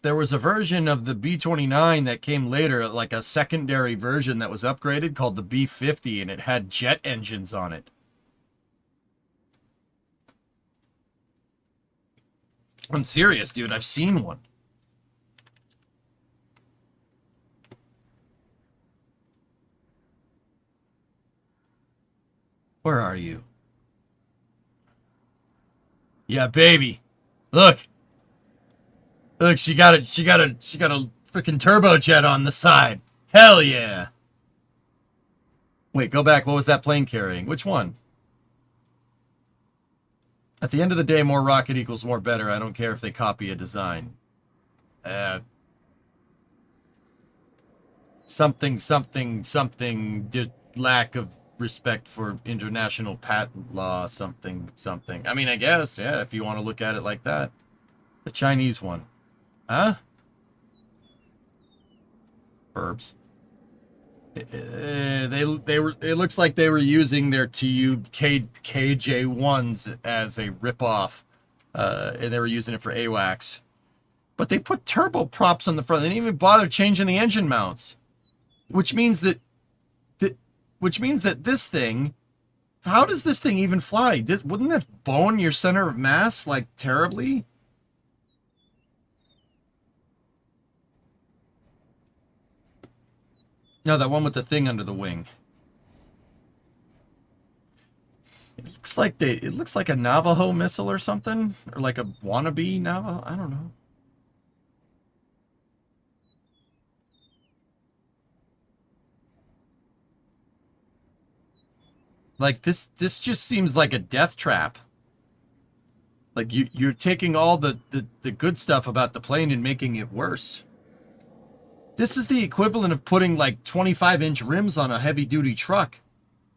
there was a version of the B-29 that came later, like a secondary version that was upgraded called the B-50, and it had jet engines on it. I'm serious, dude. I've seen one. Where are you? Yeah, baby. Look. Look, she got a freaking turbojet on the side. Hell yeah. Wait, go back. What was that plane carrying? Which one? At the end of the day, more rocket equals more better. I don't care if they copy a design. Something, lack of respect for international patent law, something. I mean, I guess, yeah, if you want to look at it like that. The Chinese one. Huh? Verbs. It looks like they were using their KJ1s as a ripoff, and they were using it for AWACS. But they put turboprops on the front. They didn't even bother changing the engine mounts, which means that this thing, how does this thing even fly? Wouldn't that bone your center of mass like terribly? No, that one with the thing under the wing. It looks like a Navajo missile or something, or like a wannabe Navajo. I don't know. Like this just seems like a death trap. Like you're taking all the good stuff about the plane and making it worse. This is the equivalent of putting like 25-inch rims on a heavy-duty truck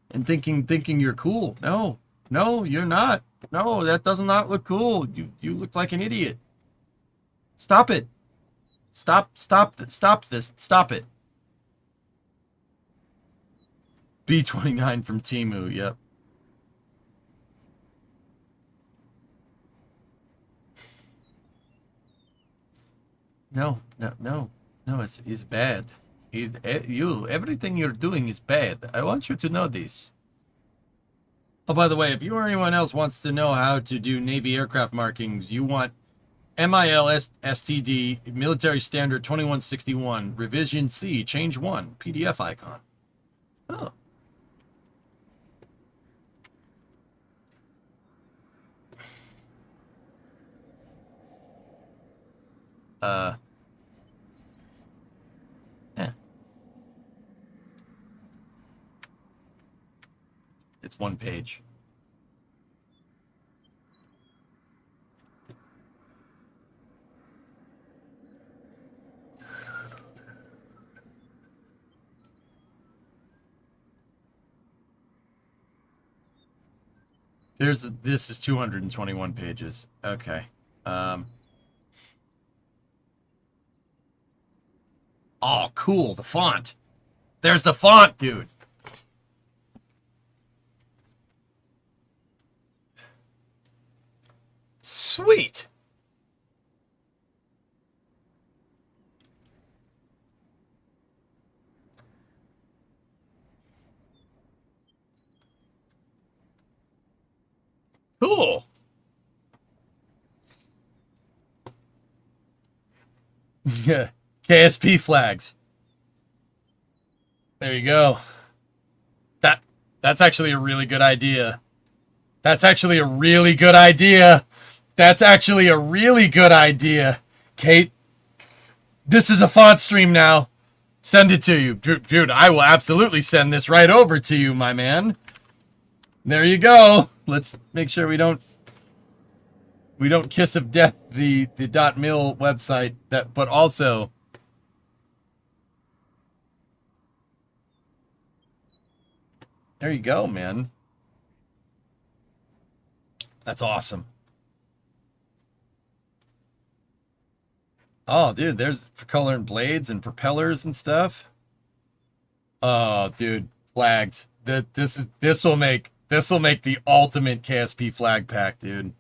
and thinking you're cool. No, you're not. No, that does not look cool. You look like an idiot. Stop it. Stop this. Stop it. B-29 from Temu, yep. No, it's bad. Everything you're doing is bad. I want you to know this. Oh, by the way, if you or anyone else wants to know how to do Navy aircraft markings, you want MIL STD, Military Standard 2161, Revision C, Change 1, PDF icon. Oh. Yeah. It's one page. This is 221 pages. Okay. Oh, cool. The font. There's the font, dude. Sweet. Cool. Yeah. KSP flags. There you go. That's actually a really good idea. That's actually a really good idea. That's actually a really good idea. Kate, this is a font stream now. Send it to you. Dude, I will absolutely send this right over to you, my man. There you go. Let's make sure we don't kiss of death the .mil website, but also there you go, man. That's awesome. Oh, dude, there's for coloring blades and propellers and stuff. Oh, dude, flags. This will make the ultimate KSP flag pack, dude.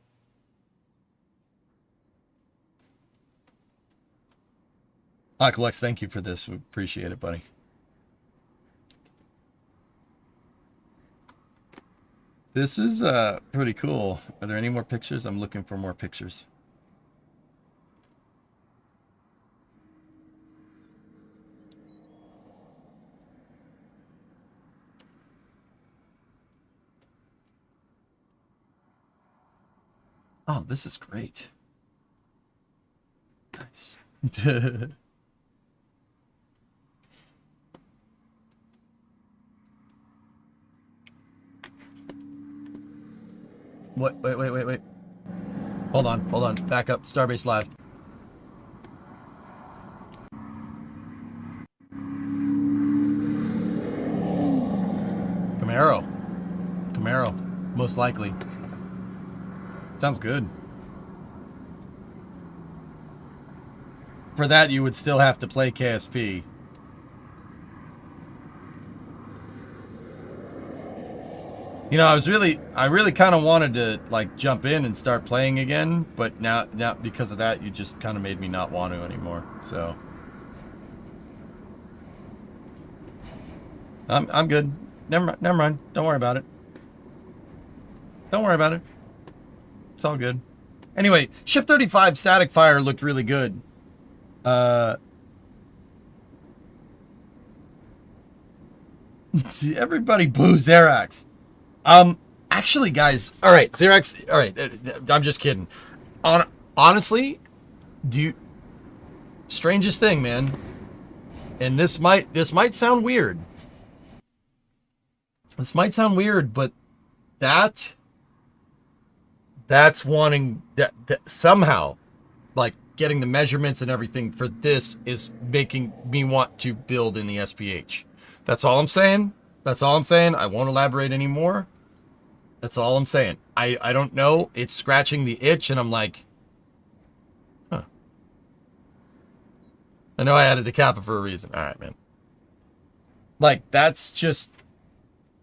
Aqualex, thank you for this. We appreciate it, buddy. This is pretty cool. Are there any more pictures? I'm looking for more pictures. Oh, this is great. Nice. What? Wait. Hold on. Back up. Starbase Live. Camaro. Most likely. Sounds good. For that, you would still have to play KSP. You know, I really kind of wanted to like jump in and start playing again, but now because of that, you just kind of made me not want to anymore. So I'm good. Never mind. Don't worry about it. It's all good. Anyway, Ship 35 static fire looked really good. Everybody boo Xerax. Actually, guys, all right, Xerax, all right, I'm just kidding. Honestly, strangest thing, man, and this might sound weird. But that's wanting that somehow, like getting the measurements and everything for this is making me want to build in the SPH. That's all I'm saying. I won't elaborate anymore. That's all I'm saying. I don't know. It's scratching the itch, and I'm like, huh. I know I added the kappa for a reason. All right, man. Like, that's just,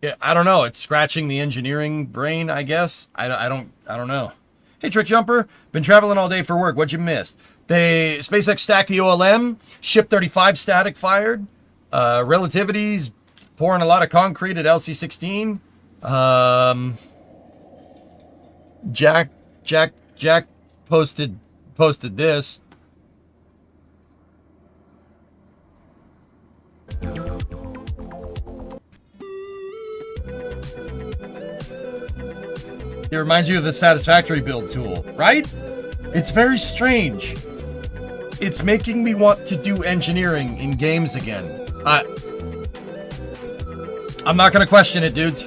yeah, I don't know. It's scratching the engineering brain, I guess. I don't know. Hey, Trick Jumper. Been traveling all day for work. What'd you miss? SpaceX stacked the OLM. Ship 35 static fired. Relativity's pouring a lot of concrete at LC-16. Jack posted this. It reminds you of the Satisfactory build tool, right? It's very strange. It's making me want to do engineering in games again. I'm not gonna question it, dudes.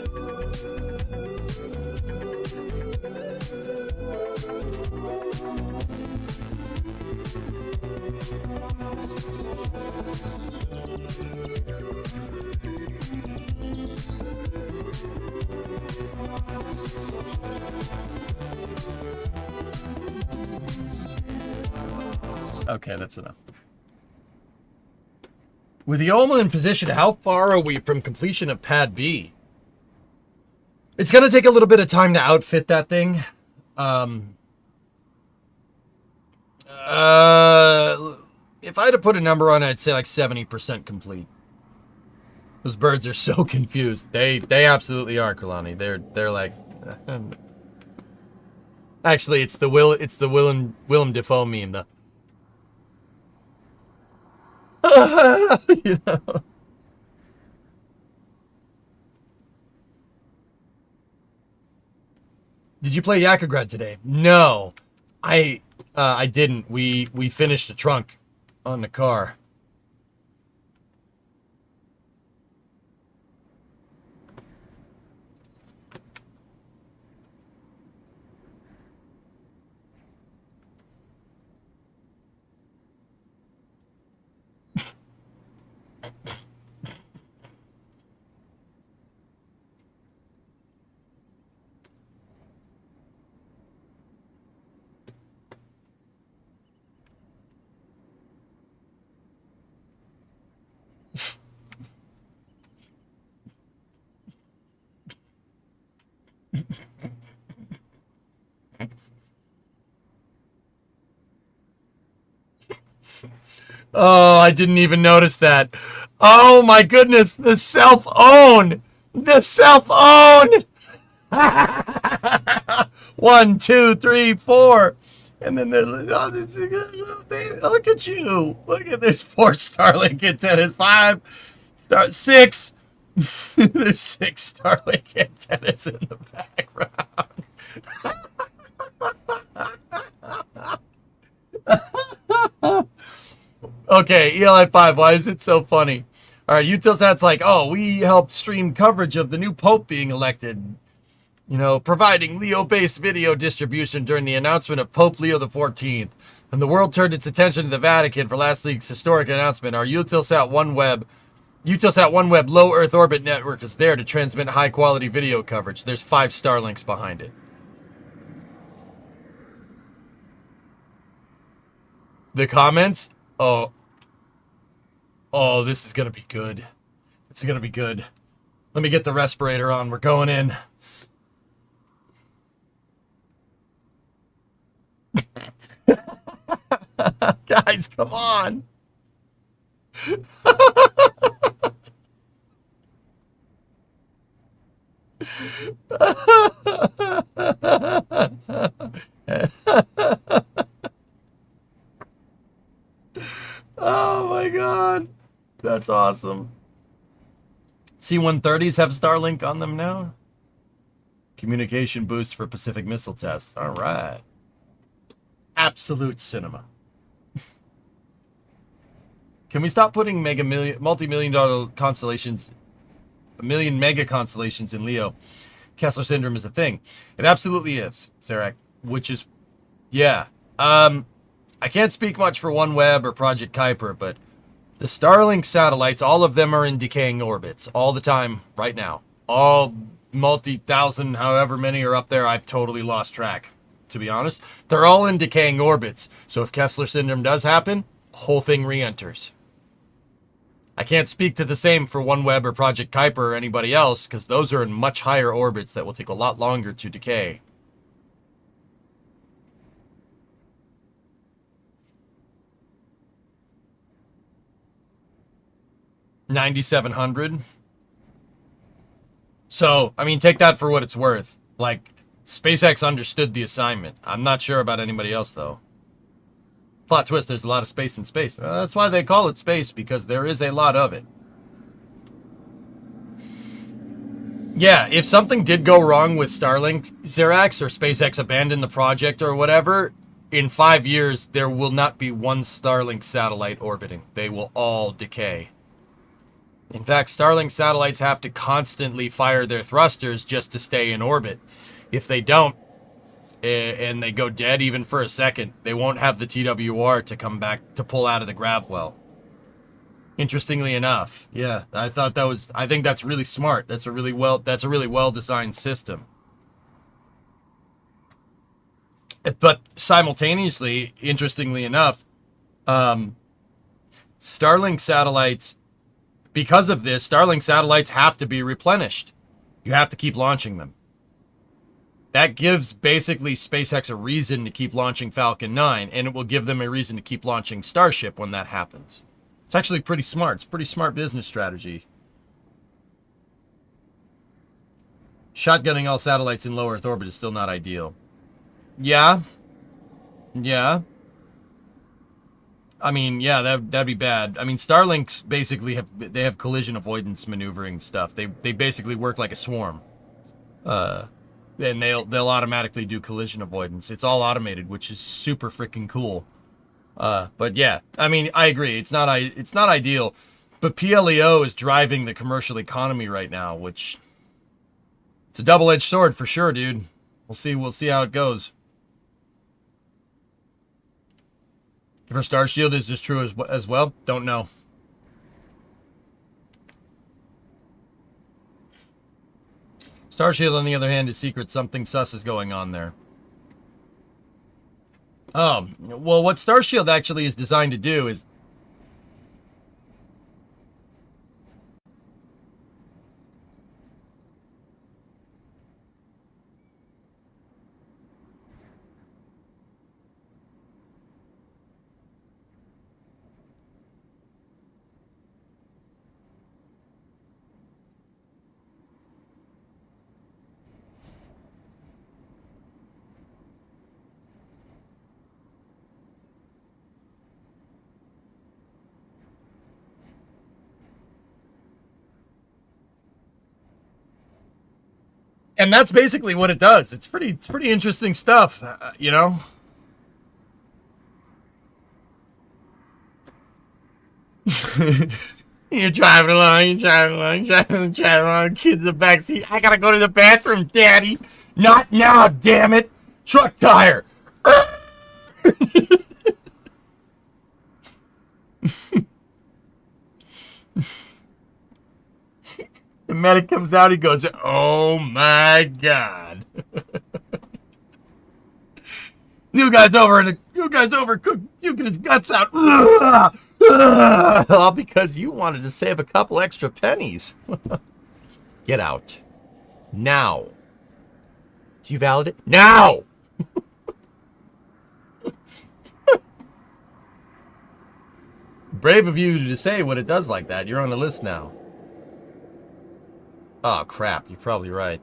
Okay, that's enough. With the Yoma in position, how far are we from completion of Pad B? It's going to take a little bit of time to outfit that thing. If I had to put a number on it, I'd say like 70% complete. Those birds are so confused. They absolutely are, Kalani. They're like... Actually, it's the Willem Dafoe meme, though. You know. Did you play Yakograd today? No, I didn't. We finished the trunk on the car. Oh, I didn't even notice that. Oh my goodness, the self-own. The self-own. 1, 2, 3, 4. And then look at you. Look at there's 4 Starlink antennas, 5, 6. There's 6 Starlink antennas in the background. Okay, ELI 5, why is it so funny? All right, Utelsat's like, oh, we helped stream coverage of the new Pope being elected. You know, providing Leo-based video distribution during the announcement of Pope Leo XIV. And the world turned its attention to the Vatican for last week's historic announcement. Our Eutelsat OneWeb low Earth orbit network is there to transmit high-quality video coverage. There's 5 Starlinks behind it. The comments? Oh, this is going to be good. This is going to be good. Let me get the respirator on. We're going in. Guys, come on. Oh my god. That's awesome. C-130s have Starlink on them now. Communication boost for Pacific missile tests. All right. Absolute cinema. Can we stop putting multi-million-dollar constellations, mega constellations in Leo? Kessler syndrome is a thing. It absolutely is, Sarek. Which is, yeah. I can't speak much for OneWeb or Project Kuiper, but the Starlink satellites, all of them are in decaying orbits all the time right now. All multi-thousand, however many are up there, I've totally lost track, to be honest. They're all in decaying orbits. So if Kessler syndrome does happen, the whole thing re-enters. I can't speak to the same for OneWeb or Project Kuiper or anybody else, because those are in much higher orbits that will take a lot longer to decay. $9,700. So, I mean, take that for what it's worth. Like, SpaceX understood the assignment. I'm not sure about anybody else, though. Plot twist, there's a lot of space in space. That's why they call it space, because there is a lot of it. Yeah, if something did go wrong with Starlink, Xerax, or SpaceX abandoned the project or whatever, in 5 years, there will not be one Starlink satellite orbiting. They will all decay. In fact, Starlink satellites have to constantly fire their thrusters just to stay in orbit. If they don't, and they go dead even for a second, they won't have the TWR to come back to pull out of the grav well. Interestingly enough, yeah, I think that's really smart. That's a really well designed system. But simultaneously, interestingly enough, Starlink satellites, because of this, Starlink satellites have to be replenished. You have to keep launching them. That gives basically SpaceX a reason to keep launching Falcon 9, and it will give them a reason to keep launching Starship when that happens. It's actually pretty smart. It's a pretty smart business strategy. Shotgunning all satellites in low Earth orbit is still not ideal. Yeah. Yeah. I mean, yeah, that'd be bad. I mean, Starlinks basically have collision avoidance maneuvering stuff. They basically work like a swarm. And they'll automatically do collision avoidance. It's all automated, which is super freaking cool. But yeah, I mean, I agree. It's not ideal, but PLEO is driving the commercial economy right now, which it's a double-edged sword for sure, dude. We'll see how it goes. For Starshield, is this true as well? Don't know. Starshield, on the other hand, is secret. Something sus is going on there. Oh, well, what Starshield actually is designed to do is... And that's basically what it does. It's pretty interesting stuff, you know? You're driving along, kids in the backseat. I gotta go to the bathroom, Daddy. Not now, damn it. Truck tire. The medic comes out, he goes, oh my God. New guy's over puking his guts out. All because you wanted to save a couple extra pennies. Get out. Now. Do you validate? Now! Brave of you to say what it does like that. You're on the list now. Oh, crap. You're probably right.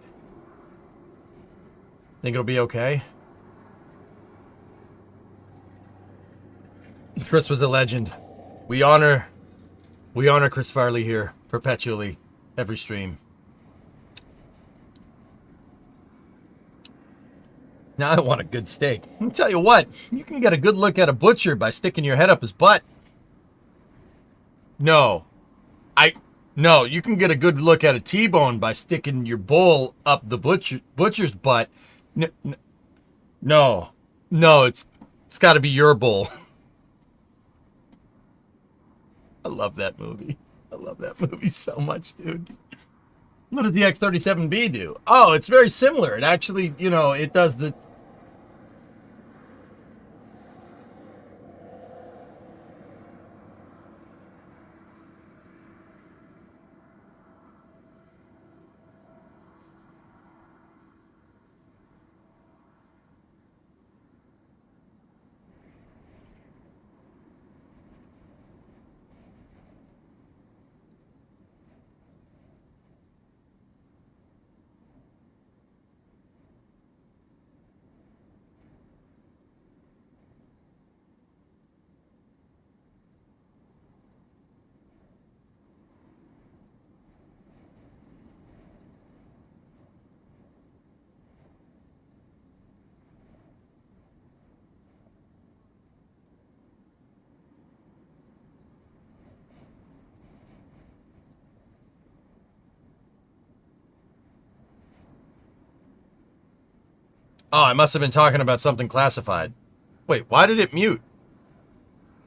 Think it'll be okay? Chris was a legend. We honor Chris Farley here, perpetually, every stream. Now I want a good steak. Let me tell you what, you can get a good look at a butcher by sticking your head up his butt. No, you can get a good look at a T-bone by sticking your bowl up the butcher's butt. No, it's got to be your bowl. I love that movie. I love that movie so much, dude. What does the X-37B do? Oh, it's very similar. It actually, you know, it does the... Oh, I must have been talking about something classified. Wait, why did it mute?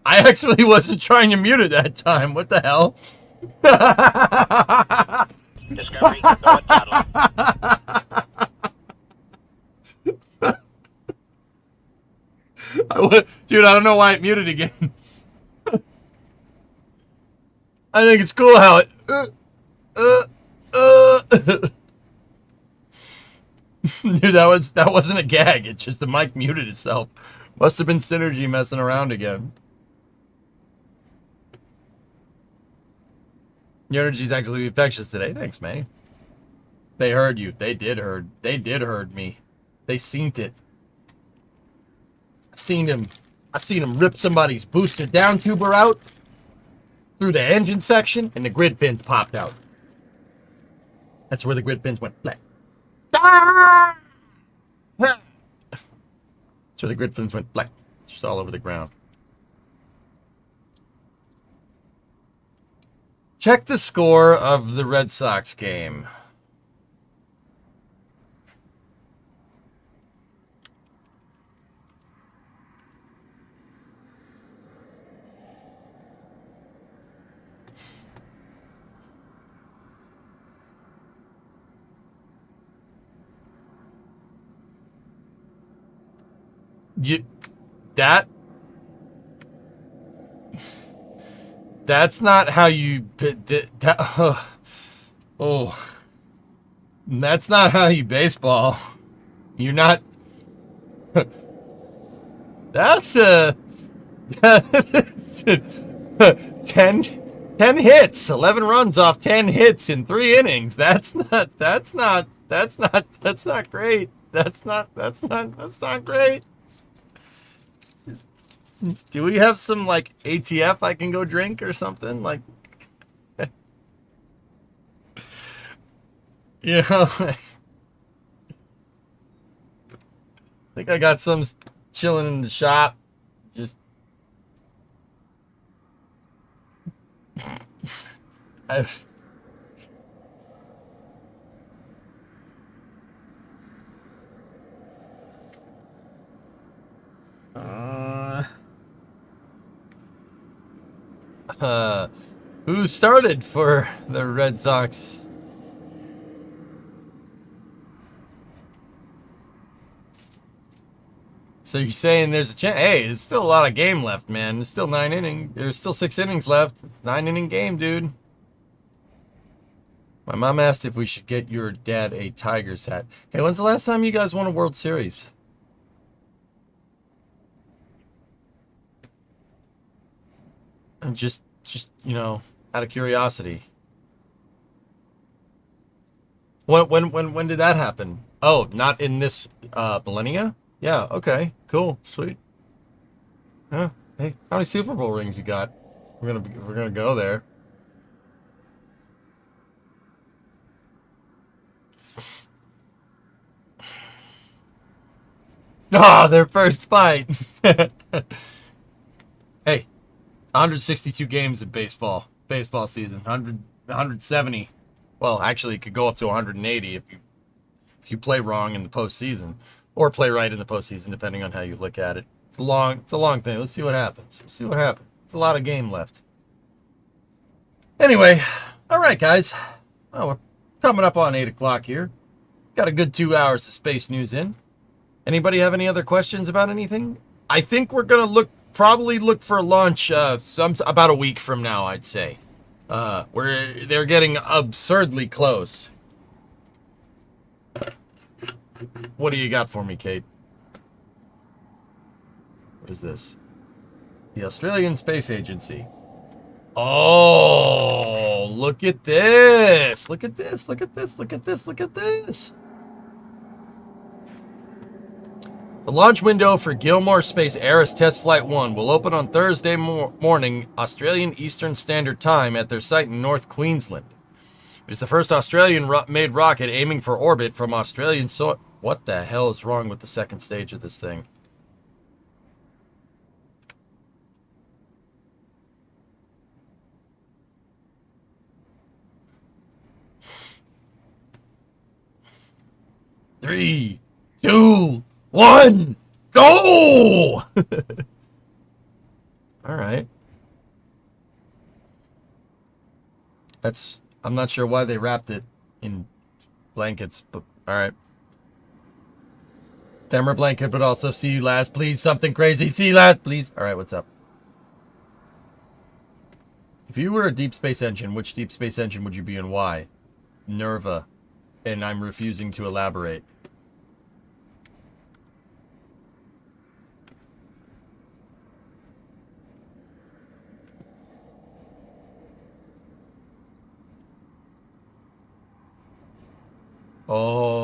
I actually wasn't trying to mute it that time. What the hell? Discovery, go at throttle. Dude, I don't know why it muted again. I think it's cool how it... Dude, that wasn't a gag. It's just the mic muted itself. Must have been Synergy messing around again. Your energy's actually infectious today. Thanks, May. They heard you. They did heard me. They seen it. I seen him rip somebody's booster down tuber out through the engine section, and the grid fins popped out. That's where the grid fins went flat. So the grid fins went black, just all over the ground. Check the score of the Red Sox game. That's not how you that's not how you baseball. You're not. That's 10 hits, 11 runs off 10 hits in 3 innings. That's not great. That's not great. Do we have some, like, ATF I can go drink or something? Like, you know, think I got some chilling in the shop. Just I've who started for the Red Sox? So you're saying there's a chance? Hey, there's still a lot of game left, man. There's still 9 innings. There's still 6 innings left. It's a 9-inning game, dude. My mom asked if we should get your dad a Tigers hat. Hey, when's the last time you guys won a World Series? I'm just you know, out of curiosity. When did that happen? Oh, not in this millennia? Yeah, okay, cool, sweet. Huh? Hey, how many Super Bowl rings you got? We're gonna go there. Ah, their first fight. Hey, 162 games in baseball season. 170. Well, actually, it could go up to 180 if you play wrong in the postseason, or play right in the postseason, depending on how you look at it. It's a long thing. Let's see what happens. There's a lot of game left. Anyway, all right, guys. Well, we're coming up on 8 o'clock here. Got a good 2 hours of space news in. Anybody have any other questions about anything? I think we're gonna probably look for a launch about a week from now, I'd say. They're getting absurdly close. What do you got for me, Kate? What is this? The Australian Space Agency. Oh, look at this. Look at this. Look at this. Look at this. Look at this. The launch window for Gilmore Space Aerys Test Flight 1 will open on Thursday morning, Australian Eastern Standard Time at their site in North Queensland. It is the first Australian-made rocket aiming for orbit from Australian soil. What the hell is wrong with the second stage of this thing? Three, 2, 1, go! All right. I'm not sure why they wrapped it in blankets, but all right. Thermal blanket, but also see you last, please. Something crazy. See you last, please. All right, what's up? If you were a deep space engine, which deep space engine would you be and why? Nerva. And I'm refusing to elaborate. Oh,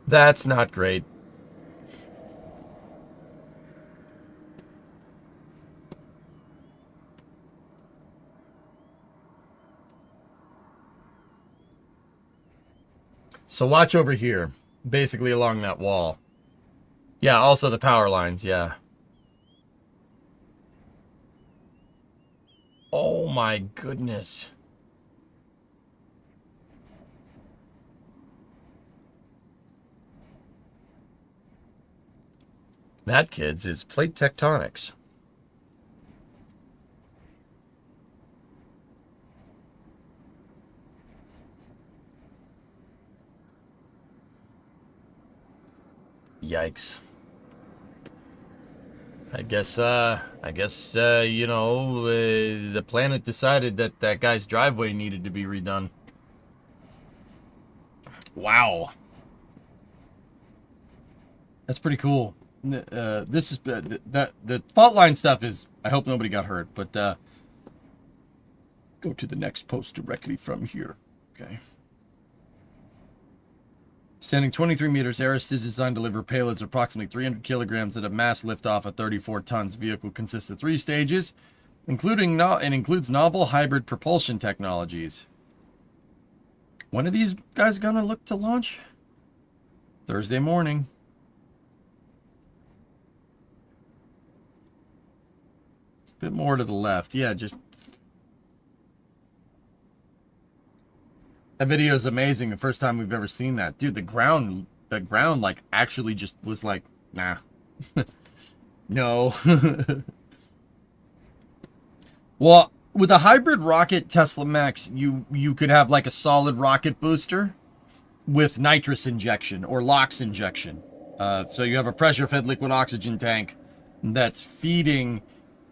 that's not great. So watch over here, basically along that wall. Yeah, also the power lines, yeah. Oh my goodness. That, kids, is plate tectonics. Yikes. I guess, you know, the planet decided that that guy's driveway needed to be redone. Wow. That's pretty cool. This is, the fault line stuff is, I hope nobody got hurt, but, go to the next post directly from here. Okay. Standing 23 meters, Aerys is designed to deliver payloads of approximately 300 kilograms at a mass liftoff of 34 tons. The vehicle consists of 3 stages. It includes novel hybrid propulsion technologies. When are these guys gonna look to launch? Thursday morning. It's a bit more to the left. Yeah, just... That video is amazing. The first time we've ever seen that. Dude, the ground, like, actually just was like, nah. No. Well, with a hybrid rocket Tesla Max, you could have like a solid rocket booster with nitrous injection or LOX injection. So you have a pressure-fed liquid oxygen tank that's feeding,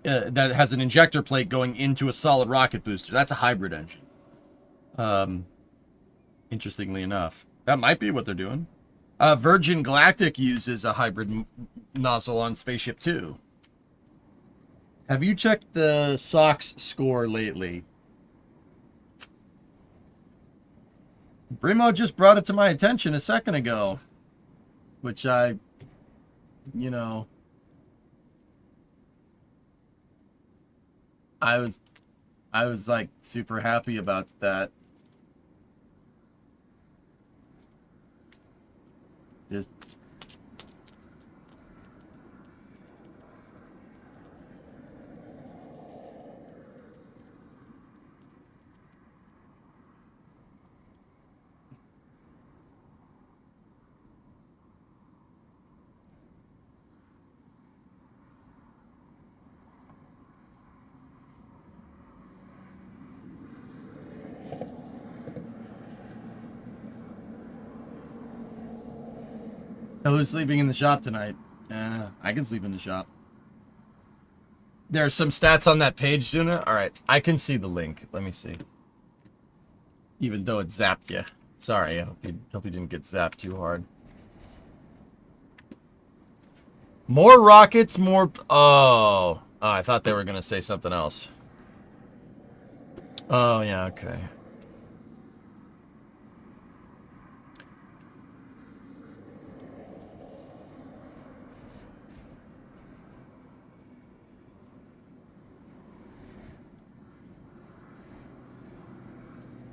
that has an injector plate going into a solid rocket booster. That's a hybrid engine. Interestingly enough, that might be what they're doing. Virgin Galactic uses a hybrid nozzle on Spaceship too. Have you checked the SOX score lately? Brimo just brought it to my attention a second ago, which I was like super happy about that. Just who's sleeping in the shop tonight? I can sleep in the shop. There are some stats on that page, Juna. All right, I can see the link. Let me see. Even though it zapped you. Sorry, I hope you didn't get zapped too hard. More rockets, more... Oh, I thought they were going to say something else. Oh, yeah, okay.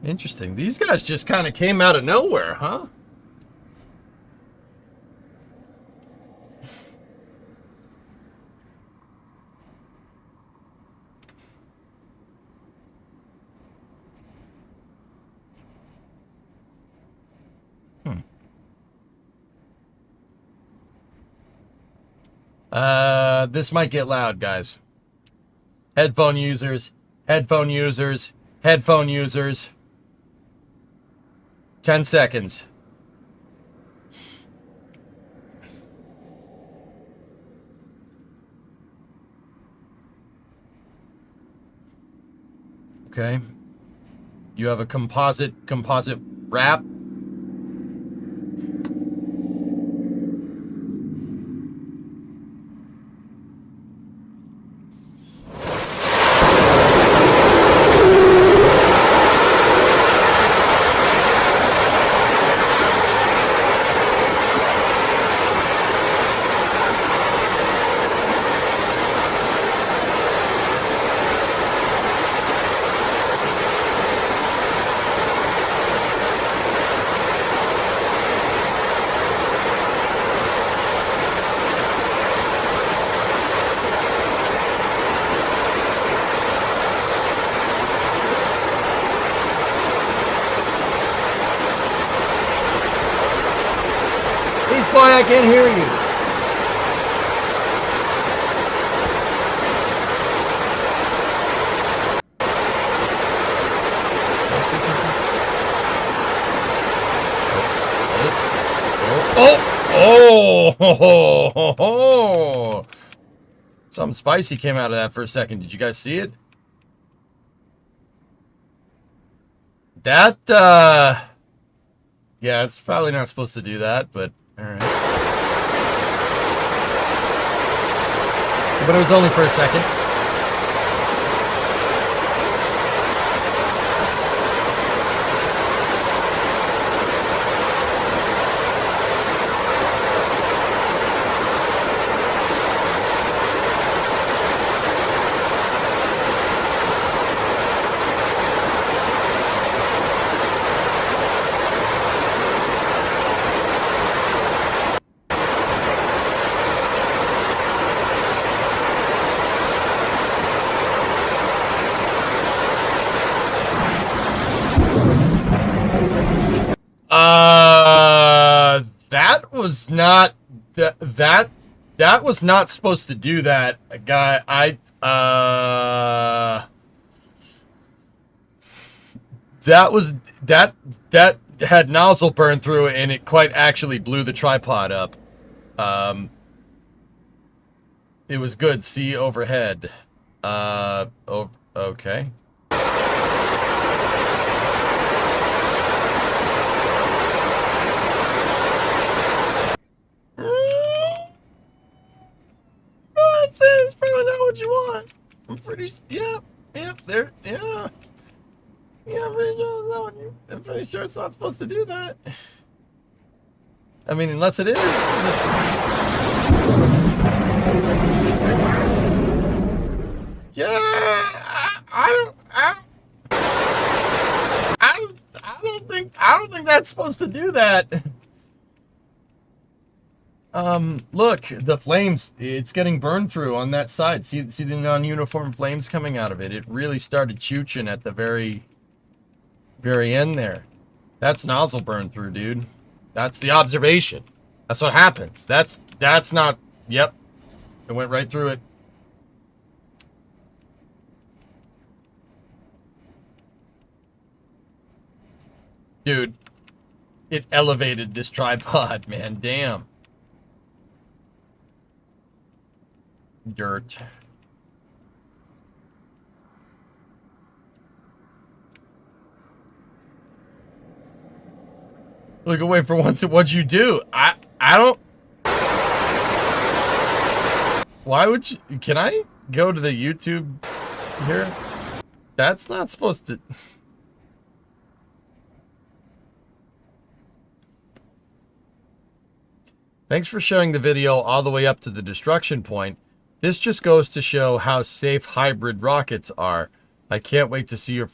Interesting. These guys just kind of came out of nowhere, huh? This might get loud, guys. Headphone users, headphone users, headphone users. 10 seconds. Okay. You have a composite wrap. Why I can't hear you. Oh! Something spicy came out of that for a second. Did you guys see it? That, yeah, it's probably not supposed to do that, but alright. But it was only for a second. was not that was not supposed to do that, guy. That had nozzle burn through it, and it quite actually blew the tripod up. It was good. See overhead. Oh, okay. That's probably not what you want. I'm pretty, yeah, there, yeah. Yeah, I'm pretty sure it's not supposed to do that. I mean, unless it is. Just... Yeah, I don't think that's supposed to do that. Look, the flames, it's getting burned through on that side. See the non-uniform flames coming out of it. It really started chooching at the very end there. That's nozzle burn through, dude. That's the observation. That's what happens. That's not, yep. It went right through it. Dude, it elevated this tripod, man. Damn. Dirt. Look away for once. What'd you do? I don't. Why would you? Can I go to the YouTube here? That's not supposed to. Thanks for sharing the video all the way up to the destruction point. This just goes to show how safe hybrid rockets are. I can't wait to see your...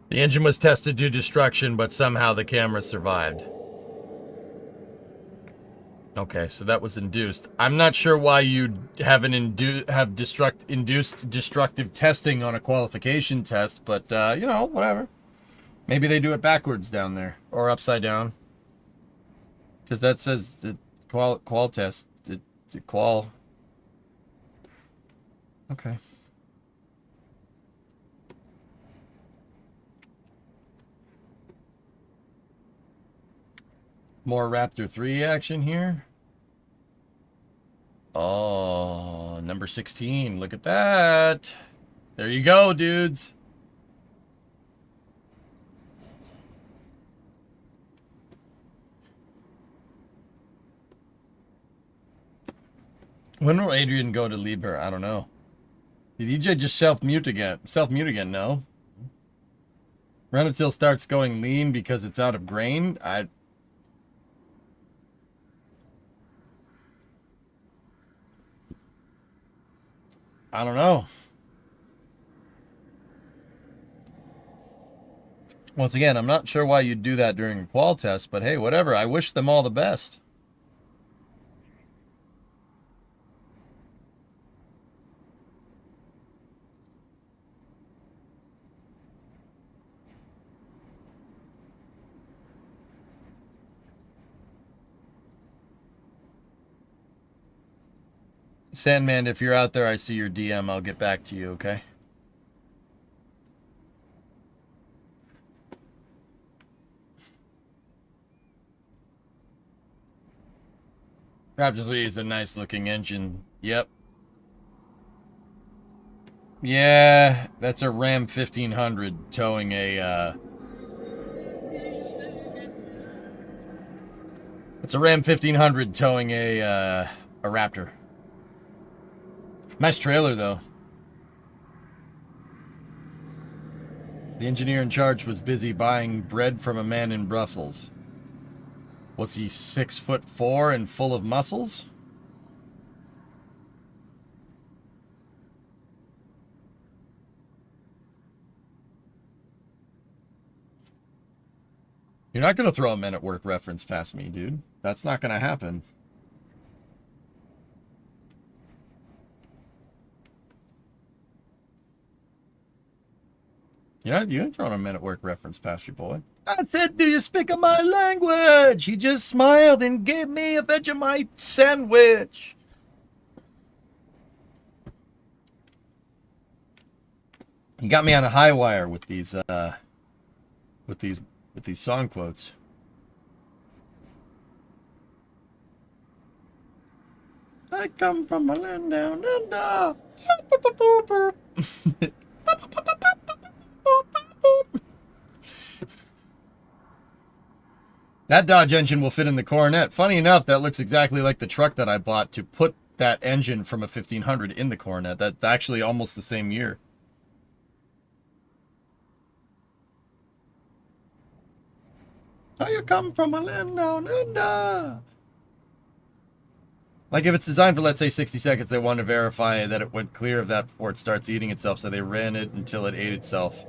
The engine was tested to destruction, but somehow the camera survived. Okay, so that was induced. I'm not sure why you'd have induced destructive testing on a qualification test, but you know, whatever. Maybe they do it backwards down there or upside down, because that says the qual test. The qual. Okay. More Raptor 3 action here. Oh, number 16. Look at that. There you go, dudes. When will Adrian go to leave her? I don't know. Did EJ just self-mute again? Self-mute again? No. Renatil starts going lean because it's out of grain. I don't know. Once again, I'm not sure why you'd do that during a qual test, but hey, whatever. I wish them all the best. Sandman, if you're out there, I see your DM. I'll get back to you, okay? Raptor 3 is a nice looking engine. Yep. Yeah, that's a Ram 1500 towing a, it's a Ram 1500 towing a Raptor. Nice trailer, though. The engineer in charge was busy buying bread from a man in Brussels. Was he 6'4" and full of muscles? You're not going to throw a Men at Work reference past me, dude. That's not going to happen. You ain't throwing a Men at Work reference past your boy. I said, do you speak of my language? He just smiled and gave me a Vegemite sandwich. He got me on a high wire with these song quotes. I come from a land down under. That Dodge engine will fit in the Coronet. Funny enough, that looks exactly like the truck that I bought to put that engine from a 1500 in the Coronet. That's actually almost the same year. How you come from a land down under? Like if it's designed for, let's say, 60 seconds, they want to verify that it went clear of that before it starts eating itself, so they ran it until it ate itself.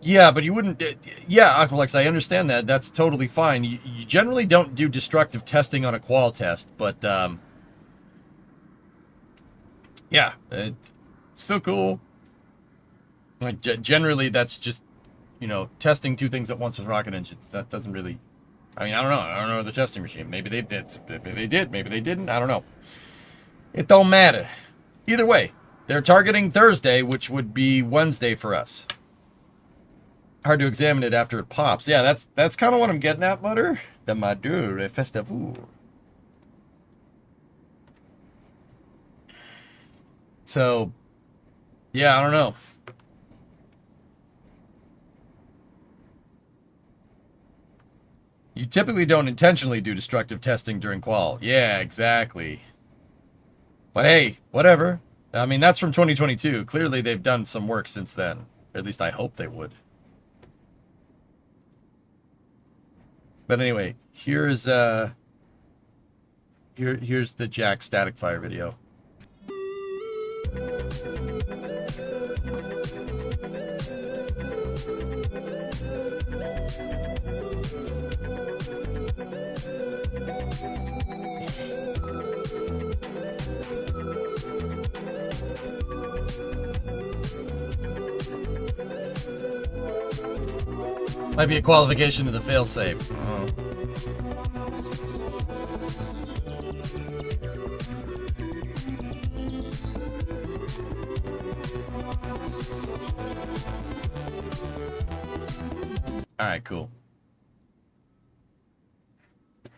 Yeah, but you wouldn't... Yeah, Aqualex, I understand that. That's totally fine. You generally don't do destructive testing on a qual test, but... yeah, it's still cool. Like, generally, that's just, you know, testing two things at once with rocket engines. That doesn't really... I mean, I don't know. I don't know the testing regime. Maybe they did. Maybe they did. Maybe they didn't. I don't know. It don't matter. Either way, they're targeting Thursday, which would be Wednesday for us. Hard to examine it after it pops. Yeah, that's kind of what I'm getting at, Butter. The Madure Festival. So, yeah, I don't know. You typically don't intentionally do destructive testing during qual. Yeah, exactly. But hey, whatever. I mean, that's from 2022. Clearly, they've done some work since then. Or at least I hope they would. But anyway, here's the Jack static fire video. Might be a qualification to the failsafe. Oh. Alright, cool.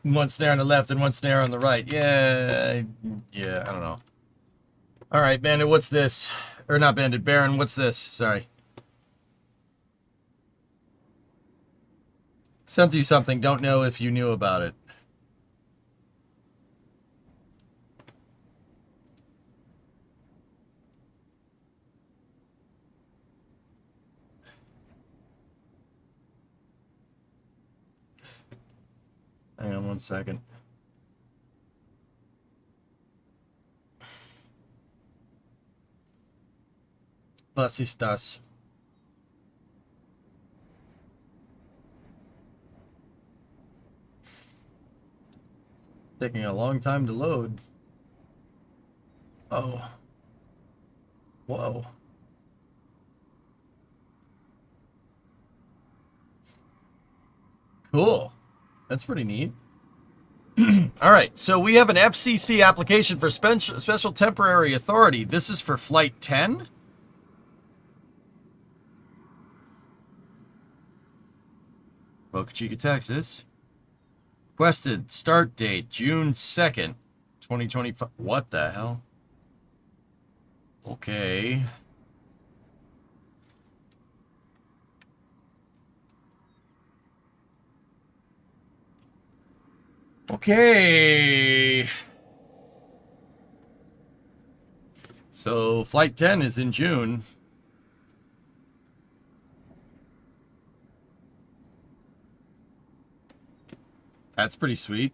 One snare on the left and one snare on the right. Yeah, I don't know. Alright, Bandit, what's this? Or not Bandit, Baron, what's this? Sorry. Sent you something, don't know if you knew about it. Hang on one second. Basistas. Taking a long time to load. Oh. Whoa. Cool. That's pretty neat. All right, so we have an FCC application for special temporary authority. This is for Flight 10. Boca Chica, Texas. Requested start date June 2nd, 2025. What the hell? Okay. Okay. So Flight 10 is in June. That's pretty sweet.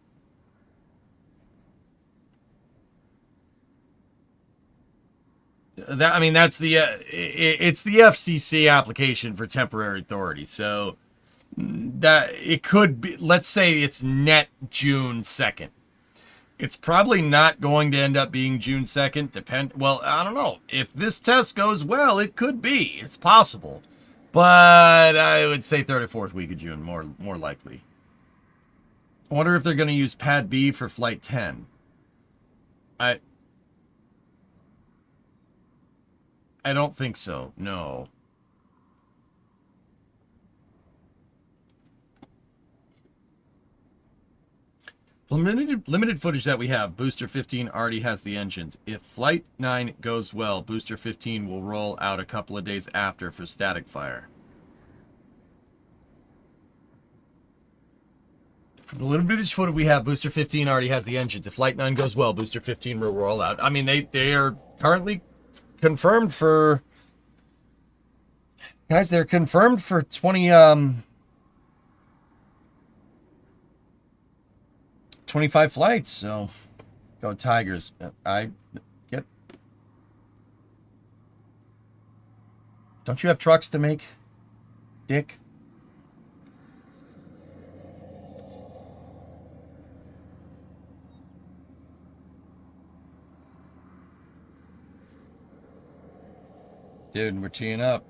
I mean, that's the it's the FCC application for temporary authority. So that it could be, let's say it's net June 2nd. It's probably not going to end up being June 2nd. Well, I don't know. If this test goes well, it could be. It's possible. But I would say third or fourth week of June, more likely. I wonder if they're going to use Pad B for Flight 10. I don't think so. No. Limited footage that we have. Booster 15 already has the engines. If Flight 9 goes well, Booster 15 will roll out a couple of days after for static fire. From the limited footage we have, Booster 15 already has the engines. If Flight 9 goes well, Booster 15 will roll out. I mean, they are currently confirmed for... Guys, they're confirmed for 25 flights, so go Tigers. I get... Don't you have trucks to make, Dick? Dude, we're teeing up.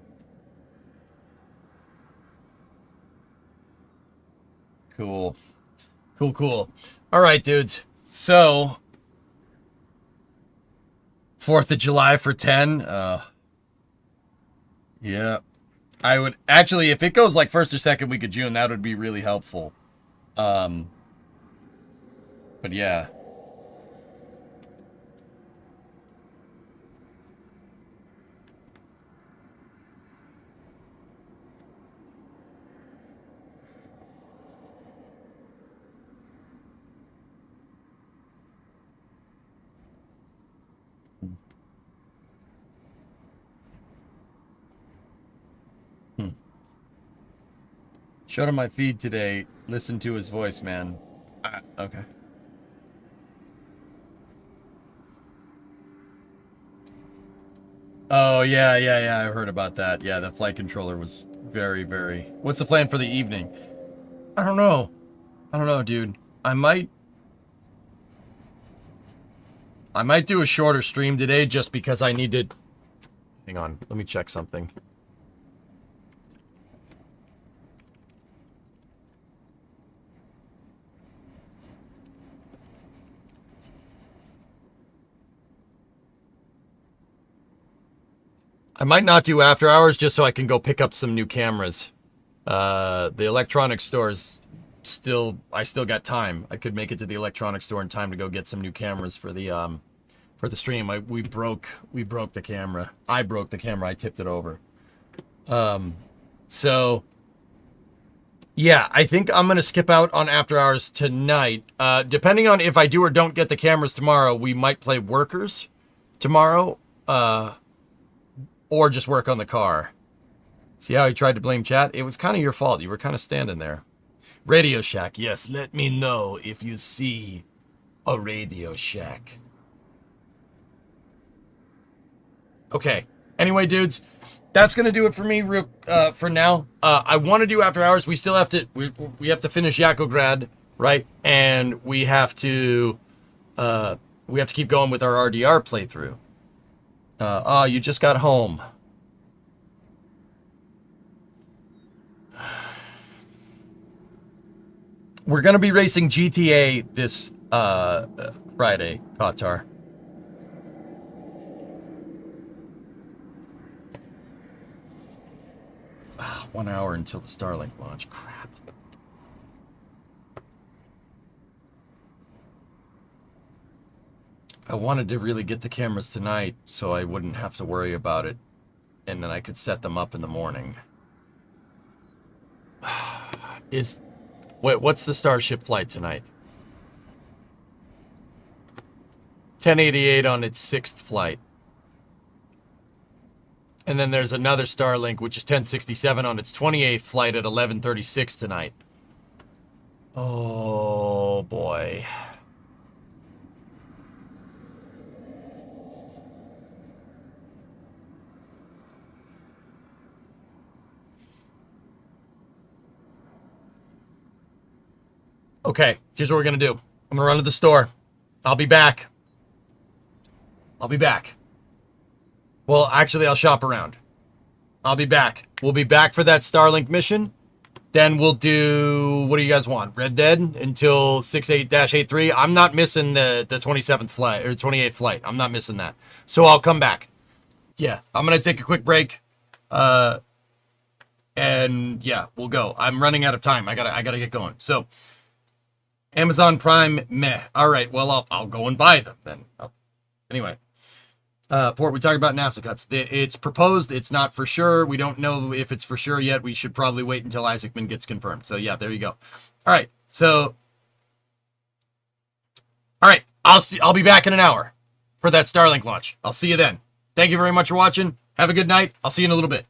Cool. Cool. All right, dudes. So, 4th of July for 10. Yeah. I would actually, if it goes like 1st or 2nd week of June, that would be really helpful. But yeah. Showed him my feed today. Listen to his voice, man. Okay. Oh, yeah. I heard about that. Yeah, the flight controller was very... What's the plan for the evening? I don't know, dude. I might do a shorter stream today just because I need to... Hang on. Let me check something. I might not do after hours just so I can go pick up some new cameras. The electronics stores I still got time. I could make it to the electronics store in time to go get some new cameras for the stream. We broke the camera. I broke the camera. I tipped it over. So yeah, I think I'm gonna skip out on after hours tonight. Depending on if I do or don't get the cameras tomorrow, we might play Workers tomorrow. Or just work on the car. See how he tried to blame chat? It was kind of your fault. You were kind of standing there. Radio Shack. Yes, let me know if you see a Radio Shack. Okay. Anyway, dudes, that's going to do it for me for now. I want to do after hours. We still have to we have to finish Yakograd, right? And we have to keep going with our RDR playthrough. You just got home. We're going to be racing GTA this Friday, Qatar. One hour until the Starlink launch. Crap. I wanted to really get the cameras tonight so I wouldn't have to worry about it. And then I could set them up in the morning. What's the Starship flight tonight? 1088 on its 6th flight. And then there's another Starlink, which is 1067 on its 28th flight at 1136 tonight. Oh boy. Okay, here's what we're gonna do. I'm gonna run to the store. I'll be back. I'll be back. Well, actually, I'll shop around. I'll be back. We'll be back for that Starlink mission. Then we'll do, what do you guys want? Red Dead until 68-83. I'm not missing the 27th flight or 28th flight. I'm not missing that. So I'll come back. Yeah, I'm gonna take a quick break. And yeah, we'll go. I'm running out of time. I gotta get going. So Amazon Prime, meh. All right, well I'll go and buy them then. Anyway. Port, we talked about NASA cuts. It's proposed. It's not for sure. We don't know if it's for sure yet. We should probably wait until Isaacman gets confirmed. So yeah, there you go. All right. So, all right. I'll be back in an hour for that Starlink launch. I'll see you then. Thank you very much for watching. Have a good night. I'll see you in a little bit.